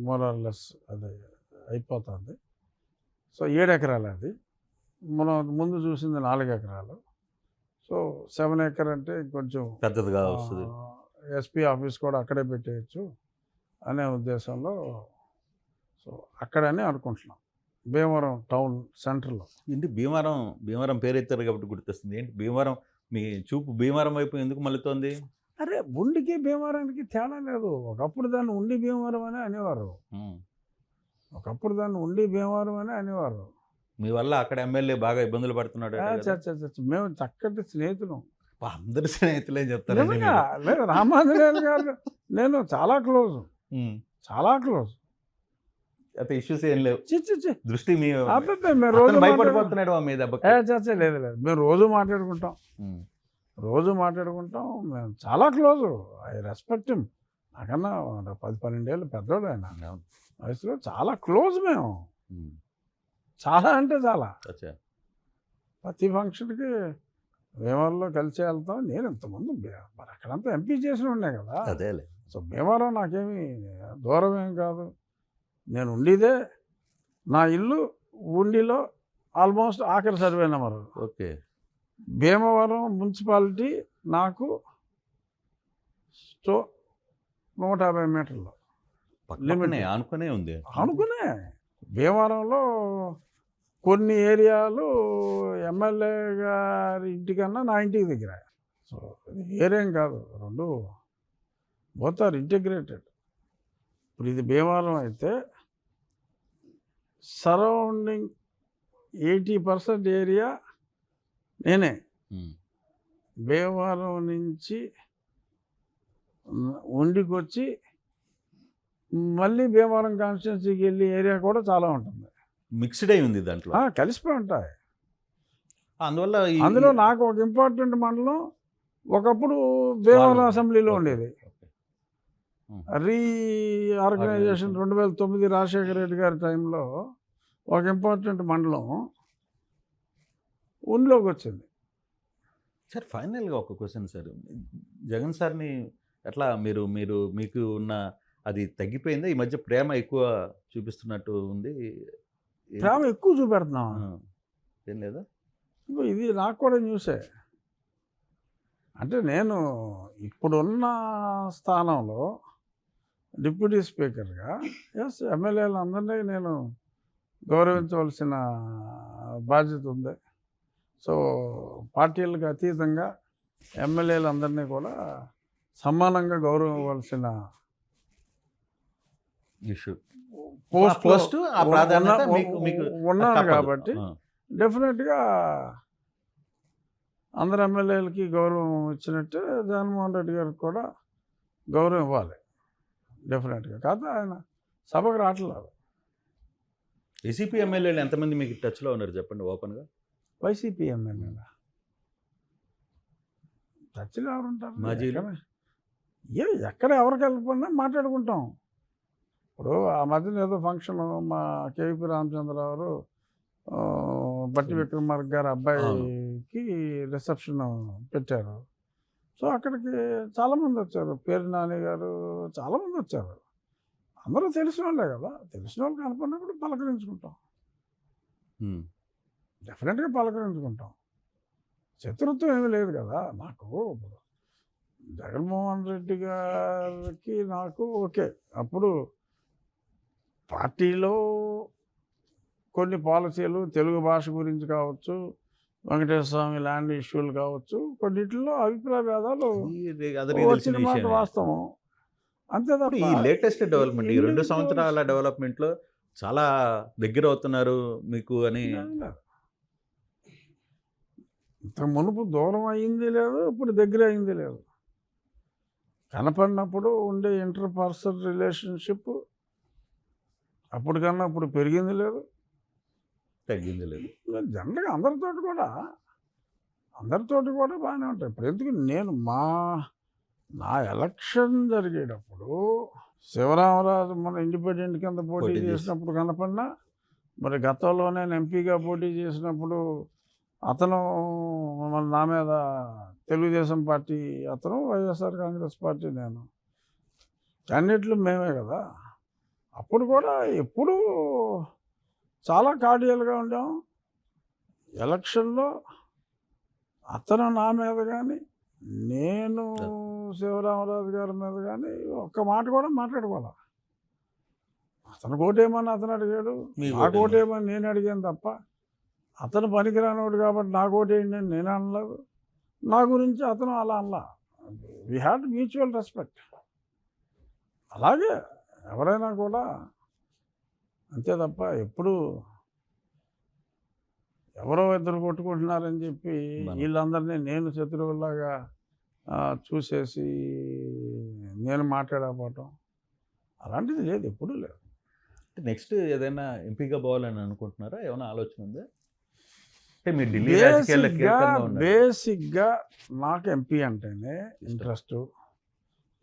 మోరల్లెస్ అది అయిపోతుంది. సో 7 ఎకరాలు అది. మనం ముందు చూసింది 4 ఎకరాలు. సో 7 ఎకర్ అంటే కొంచెం పెద్దదిగా వస్తుంది. ఎస్పీ ఆఫీస్ కూడా అక్కడే పెట్టేయచ్చు అనే ఉద్దేశంలో సో అక్కడనే అనుకుంటున్నాం, భీమవరం టౌన్ సెంటర్లో. ఏంటి భీమవరం పేరు ఎత్తారు కాబట్టి గుర్తొస్తుంది. ఏంటి భీమవరం, మీ చూపు భీమవరం వైపు ఎందుకు మళ్ళుతోంది? అరే ఉండికి భీమవరానికి తేడా లేదు. ఒకప్పుడు దాన్ని ఉండి భీమవరం అని అనేవారు. ఒకప్పుడు దాన్ని ఉండి భీమవరం అని అనేవారు. మీ వల్ల అక్కడ ఎమ్మెల్యే బాగా ఇబ్బందులు పడుతున్నాడు. మేము చక్కటి స్నేహితులు. అందరు స్నేహితులే చెప్తారు. నిజంగా లేదు, రామాంజనేయులు గారు నేను చాలా క్లోజ్, చాలా క్లోజ్. అయితే ఇష్యూస్ ఏం లేవు. దృష్టి మీ అబ్బాయి మేము రోజు భయపడిపోతున్నాడు మీ దెబ్బకి. లేదు లేదు, మేము రోజు మాట్లాడుకుంటాం, మేము చాలా క్లోజ్. I respect him. నాకన్నా 10-12 ఏళ్ళు పెద్దోడు ఆయన వయసులో. చాలా క్లోజ్ మేము, చాలా అంటే చాలా. ప్రతి ఫంక్షన్కి భీమవరంలో కలిసి వెళ్తాం. నేను ఇంతకుముందు మరి అక్కడంతా ఎంపీ చేసిన ఉండే కదా. అదేలే. సో భీమవరం నాకేమీ దూరం ఏం కాదు. నేను ఉండేదే, నా ఇల్లు ఉండిలో ఆల్మోస్ట్ ఆఖరి survey number. Okay. Bhimavaram municipality నాకు 150 మీటర్లు అనుకునే ఉంది. అనుకునే భీమవరంలో కొన్ని ఏరియాలు ఎమ్మెల్యే గారి ఇంటికన్నా నా ఇంటికి దగ్గర. సో ఏరేం కాదు, రెండు బోత్ ఆర్ ఇంటిగ్రేటెడ్. ఇప్పుడు ఇది భీమవరం అయితే సరౌండింగ్ 80% ఏరియా నేనే. భీమవరం నుంచి ఉండికి వచ్చి మళ్ళీ భీమవరం కాన్స్టిట్యున్సీకి వెళ్ళి ఏరియా కూడా చాలా ఉంటుంది. మిక్స్డ్ అయి ఉంది దాంట్లో, కలిసిపోయి ఉంటాయి. అందువల్ల అందులో నాకు ఒక ఇంపార్టెంట్ మండలం ఒకప్పుడు భీమవరం అసెంబ్లీలో ఉండేది. రీఆర్గనైజేషన్ 2009 రాజశేఖర రెడ్డి గారి టైంలో ఒక ఇంపార్టెంట్ మండలం ఉండిలోకి వచ్చింది. సార్ ఫైనల్గా ఒక క్వశ్చన్ సార్, జగన్ సార్ని ఎట్లా మీకు ఉన్న అది తగ్గిపోయిందా? ఈ మధ్య ప్రేమ ఎక్కువ చూపిస్తున్నట్టు ఉంది. ప్రేమ ఎక్కువ చూపెడుతున్నాం ఏం లేదా? ఇది నాకు కూడా న్యూసే. అంటే నేను ఇప్పుడున్న స్థానంలో డిప్యూటీ స్పీకర్గా ఎమ్మెల్యేలు అందరినీ నేను గౌరవించవలసిన బాధ్యత ఉంది. సో పార్టీలకు అతీతంగా ఎమ్మెల్యేలు అందరినీ కూడా సమానంగా గౌరవించవలసిన ఇష్యూ పోస్ట్ ఉన్నాను ఉన్నాను కాబట్టి డెఫినెట్గా అందరు ఎమ్మెల్యేలకి గౌరవం ఇచ్చినట్టే జగన్మోహన్ రెడ్డి గారికి కూడా గౌరవం ఇవ్వాలి డెఫినెట్గా. కాదు ఆయన సభకు రావట్లేదు. వైసీపీ ఎమ్మెల్యేలు ఎంతమంది మీకు టచ్లో ఉన్నారు చెప్పండి ఓపెన్గా? వైసీపీ ఎమ్మెల్యేల టచ్లో ఎవరుంటారు? మాజీలు ఎక్కడ ఎవరికి వెళ్ళకుండా మాట్లాడుకుంటాం. ఇప్పుడు ఆ మధ్యన ఏదో ఫంక్షన్ మా కేవీపీ రామచంద్రరావు బట్టి విక్రమార్క గారి అబ్బాయికి రిసెప్షన్ పెట్టారు. సో అక్కడికి చాలామంది వచ్చారు. పేరు నాని గారు చాలామంది వచ్చారు. అందరూ తెలిసిన వాళ్ళే కదా. తెలిసిన వాళ్ళు కనుక్కున్నప్పుడు పలకరించుకుంటాం, డెఫినెట్గా పలకరించుకుంటాం. శత్రుత్వం ఏమీ లేదు కదా నాకు. జగన్మోహన్ రెడ్డి గారికి నాకు ఓకే. అప్పుడు పార్టీలో కొన్ని పాలసీలు తెలుగు భాష గురించి కావచ్చు, వెంకటేశ్వర స్వామి ల్యాండ్ ఇష్యూలు కావచ్చు, కొన్నింటిలో అభిప్రాయ భేదాలు వచ్చిన మాట వాస్తవం. అంతే తప్ప ఈ లేటెస్ట్ డెవలప్మెంట్, ఈ 2 సంవత్సరాల డెవలప్మెంట్లో చాలా దగ్గర అవుతున్నారు మీకు అని ఇంతకు మునుపు దూరం అయ్యింది లేదు, ఇప్పుడు దగ్గర అయింది లేదు. కనపడినప్పుడు ఉండే ఇంటర్ పర్సనల్ రిలేషన్షిప్ అప్పటికన్నా ఇప్పుడు పెరిగింది లేదు, తగ్గింది లేదు. జనరల్గా అందరితోటి కూడా బాగానే ఉంటాయి. ఇప్పుడు ఎందుకు నా ఎలక్షన్ జరిగేటప్పుడు శివరామరాజు మన ఇండిపెండెంట్ కింద పోటీ పోటీ చేసినప్పుడు కనపడినా, మరి గతంలో నేను ఎంపీగా పోటీ చేసినప్పుడు అతను మన నా మీద తెలుగుదేశం పార్టీ అతను, వైఎస్ఆర్ కాంగ్రెస్ పార్టీ నేను, క్యాండిడేట్లు మేమే కదా. అప్పుడు కూడా ఎప్పుడూ చాలా కార్డియల్గా ఉండాం. ఎలక్షన్లో అతను నా మీద కానీ, నేను శివరామరాజు గారి మీద కానీ ఒక్క మాట కూడా మాట్లాడుకోవాలి. అతను కోటేమని అతను అడిగాడు, నా కోటేమని నేను అడిగాను తప్ప, అతను పనికిరానివాడు కాబట్టి నా కోటేయండి అని నేను అనలేదు, నా గురించి అతను అలా అనలా. We had mutual respect. అలాగే ఎవరైనా కూడా అంతే తప్ప ఎప్పుడు ఎవరో ఇద్దరు కొట్టుకుంటున్నారని చెప్పి వీళ్ళందరినీ నేను శత్రువులాగా చూసేసి నేను మాట్లాడకపోవటం అలాంటిది లేదు, ఎప్పుడూ లేదు. నెక్స్ట్ ఏదైనా ఎంపీగా పోవాలని అనుకుంటున్నారా? ఏమైనా ఆలోచన ఉందా? అంటే మీరు ఢిల్లీ రాజకీయాల్లో కీలకంగా ఉన్నారు. బేసిక్గా నాకు ఎంపీ అంటేనే ఇంట్రెస్ట్.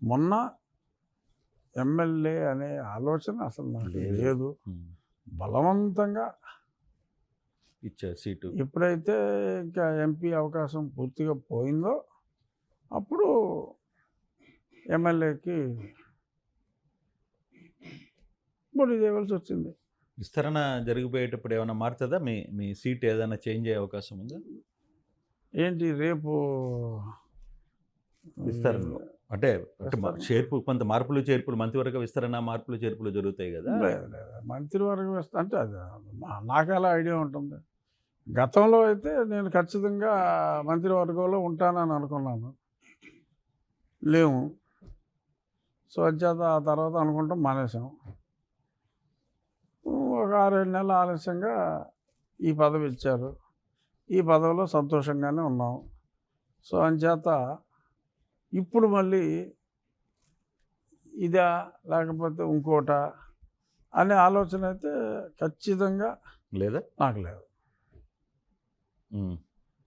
మొన్న ఎమ్మెల్యే అనే ఆలోచన అసలు నాకు లేదు. బలవంతంగా ఇచ్చారు సీటు. ఎప్పుడైతే ఇంకా ఎంపీ అవకాశం పూర్తిగా పోయిందో అప్పుడు ఎమ్మెల్యేకి పోటీ చేయవలసి వచ్చింది. విస్తరణ జరిగిపోయేటప్పుడు ఏమైనా మారుతుందా? మీ సీట్ ఏదైనా చేంజ్ అయ్యే అవకాశం ఉందా? ఏంటి రేపు విస్తరణలో అంటే చేర్పు, కొంత మార్పులు చేర్పులు, మంత్రివర్గ విస్తరణ మార్పులు చేర్పులు జరుగుతాయి కదా. మంత్రివర్గ విస్తరణ అంటే అది నాకు ఎలా ఐడియా ఉంటుంది. గతంలో అయితే నేను ఖచ్చితంగా మంత్రివర్గంలో ఉంటానని అనుకున్నాను, లేవు. సో అంచేత ఆ తర్వాత అనుకుంటాం మానేసాం. ఒక 6-7 నెలల ఆలస్యంగా ఈ పదవి ఇచ్చారు. ఈ పదవిలో సంతోషంగానే ఉన్నాం. సో అంచేత ఇప్పుడు మళ్ళీ ఇదా లేకపోతే ఇంకోట అనే ఆలోచన అయితే ఖచ్చితంగా లేదా, నాకు లేదు.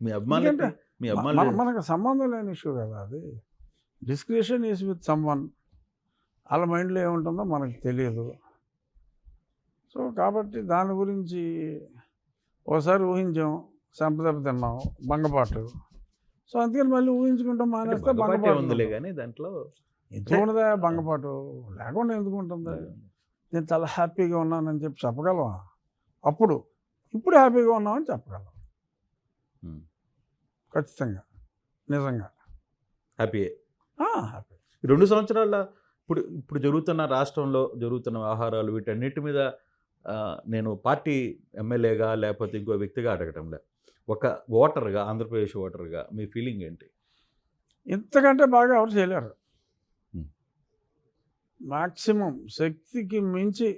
మీ అభిమానులు మనకు సంబంధం లేని ఇష్యూ కదా అది. Discussion is with someone. వాళ్ళ మైండ్లో ఏముంటుందో మనకు తెలియదు. సో కాబట్టి దాని గురించి ఒకసారి ఊహించాం, సంపదెబ్బ తిన్నాం, బంగపాటు. సో అందుకని మళ్ళీ ఊహించుకుంటాం మానేస్తే బంగపాటు ఉందిలే కానీ దాంట్లో ఎందుకు ఉండదా? బంగపాటు లేకుండా ఎందుకు ఉంటుంది? నేను చాలా హ్యాపీగా ఉన్నానని చెప్పి చెప్పగలవా? ఇప్పుడు హ్యాపీగా ఉన్నామని చెప్పగలం ఖచ్చితంగా, నిజంగా హ్యాపీయే. హ్యాపీ. 2 సంవత్సరాల ఇప్పుడు జరుగుతున్న రాష్ట్రంలో జరుగుతున్న వ్యవహారాలు వీటన్నిటి మీద నేను పార్టీ ఎమ్మెల్యేగా లేకపోతే ఇంకో వ్యక్తిగా అడగటంలే, ఒక ఓటర్గా, ఆంధ్రప్రదేశ్ ఓటర్గా మీ ఫీలింగ్ ఏంటి? ఇంతకంటే బాగా ఎవరు చేయలేరు. మ్యాక్సిమం శక్తికి మించి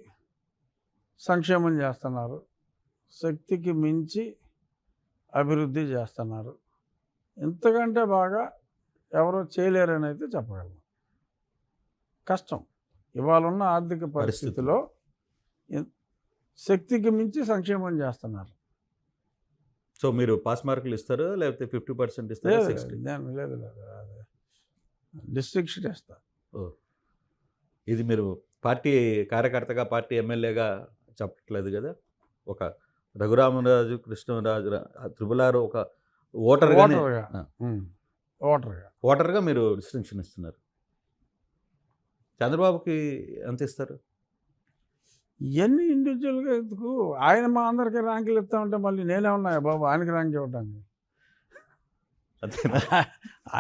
సంక్షేమం చేస్తున్నారు, శక్తికి మించి అభివృద్ధి చేస్తున్నారు. ఇంతకంటే బాగా ఎవరో చేయలేరని అయితే చెప్పగలను. కష్టం. ఇవాళ ఉన్న ఆర్థిక పరిస్థితిలో శక్తికి మించి సంక్షేమం చేస్తున్నారు. సో మీరు పాస్ మార్కులు ఇస్తారు లేకపోతే 50% ఇస్తారా? లేదు, డిస్ట్రిక్ట్ ఇస్తా. ఇది మీరు పార్టీ కార్యకర్తగా, పార్టీ ఎమ్మెల్యేగా చెప్పట్లేదు కదా. ఒక రఘురామరాజు కృష్ణరాజు త్రిపులారు ఒక ఓటర్గా మీరు డిస్టింక్షన్ ఇస్తున్నారు. చంద్రబాబుకి ఎంత ఇస్తారు? ఇవన్నీ ఇండివిజువల్గా ఎందుకు? ఆయన మా అందరికీ ర్యాంకులు ఇస్తా ఉంటే మళ్ళీ నేనే ఉన్నాయా బాబు ఆయనకి ర్యాంక్ ఇవ్వడానికి?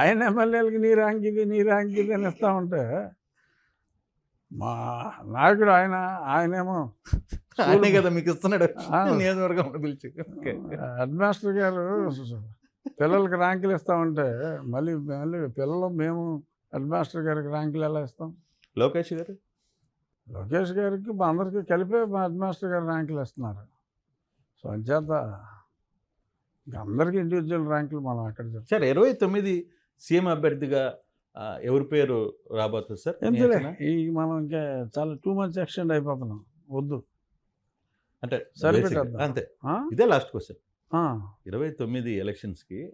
ఆయన ఎమ్మెల్యేలకి నీ ర్యాంక్ ఇది అని ఇస్తా ఉంటే మా నాయకుడు ఆయనేమో ఆయనే కదా మీకు ఇస్తున్నాడు నియోజకవర్గంలో పిలిచి. హెడ్ మాస్టర్ గారు పిల్లలకి ర్యాంకులు ఇస్తా ఉంటే మళ్ళీ పిల్లలు మేము హెడ్ మాస్టర్ గారికి ర్యాంకులు ఎలా ఇస్తాం? లోకేష్ గారికి అందరికీ కలిపే హెడ్ మాస్టర్ గారు ర్యాంకులు ఇస్తున్నారు. సో అంచేత ఇంకా అందరికీ ఇండివిజువల్ ర్యాంకులు మనం ఎక్కడ చెప్తాం. సార్ 29 సీఎం అభ్యర్థిగా ఎవరి పేరు రాబోతుంది సార్ మీ ఎందులే అంచనా? ఈ మనం ఇంకా చాలా 2 months ఎక్స్టెండ్ అయిపోతున్నాం, వద్దు అంటే సరిపెట్టేద్దాం. basic- అంతే ఆ? ఇదే లాస్ట్ క్వశ్చన్. ఆ. 29 ఎలక్షన్స్కి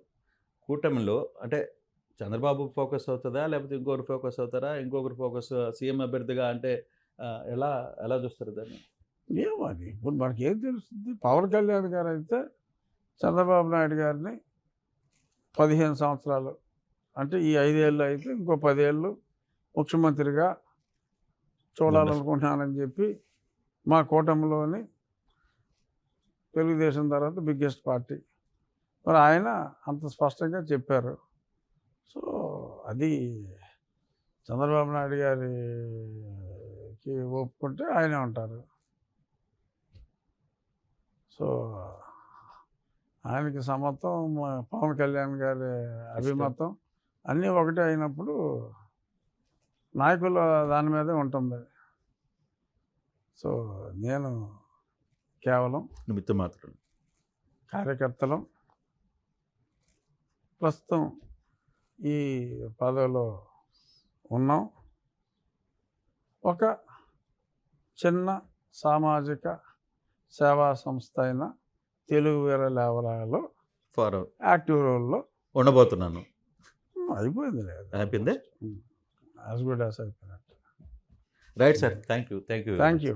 కూటమిలో అంటే చంద్రబాబు ఫోకస్ అవుతుందా, లేకపోతే ఇంకొకరు ఫోకస్ అవుతారా, ఇంకొకరు ఫోకస్ సీఎం అభ్యర్థిగా అంటే ఎలా ఎలా చూస్తారు దాన్ని? ఏమో అది ఇప్పుడు మనకి ఏం తెలుస్తుంది. పవన్ కళ్యాణ్ గారు అయితే చంద్రబాబు నాయుడు గారిని 15 సంవత్సరాలు అంటే ఈ 5 ఏళ్ళు అయితే ఇంకో 10 ఏళ్ళు ముఖ్యమంత్రిగా చూడాలనుకుంటున్నానని చెప్పి మా కూటమిలోని తెలుగుదేశం తర్వాత బిగ్గెస్ట్ పార్టీ మరి ఆయన అంత స్పష్టంగా చెప్పారు. సో అది చంద్రబాబు నాయుడు గారికి ఒప్పుకుంటే ఆయనే ఉంటారు. సో ఆయనకి సమత్వం, పవన్ కళ్యాణ్ గారి అభిమతం అన్నీ ఒకటే అయినప్పుడు నాయకుల దాని మీదే ఉంటుంది. సో నేను కేవలం నిమిత్తం మాత్రం. కార్యకర్తలు ప్రస్తుతం ఈ పదవిలో ఉన్నాం. ఒక చిన్న సామాజిక సేవా సంస్థ అయిన తెలుగు వీర లేవరాలో ఫార్ యాక్టివ్ రోల్లో ఉండబోతున్నాను. అయిపోయింది లేదు, అయిపోయిందే. యాజ్ గుడ్ యాజ్ అయిపోయినట్టు. Right sir, thank you. Thank you. Thank you.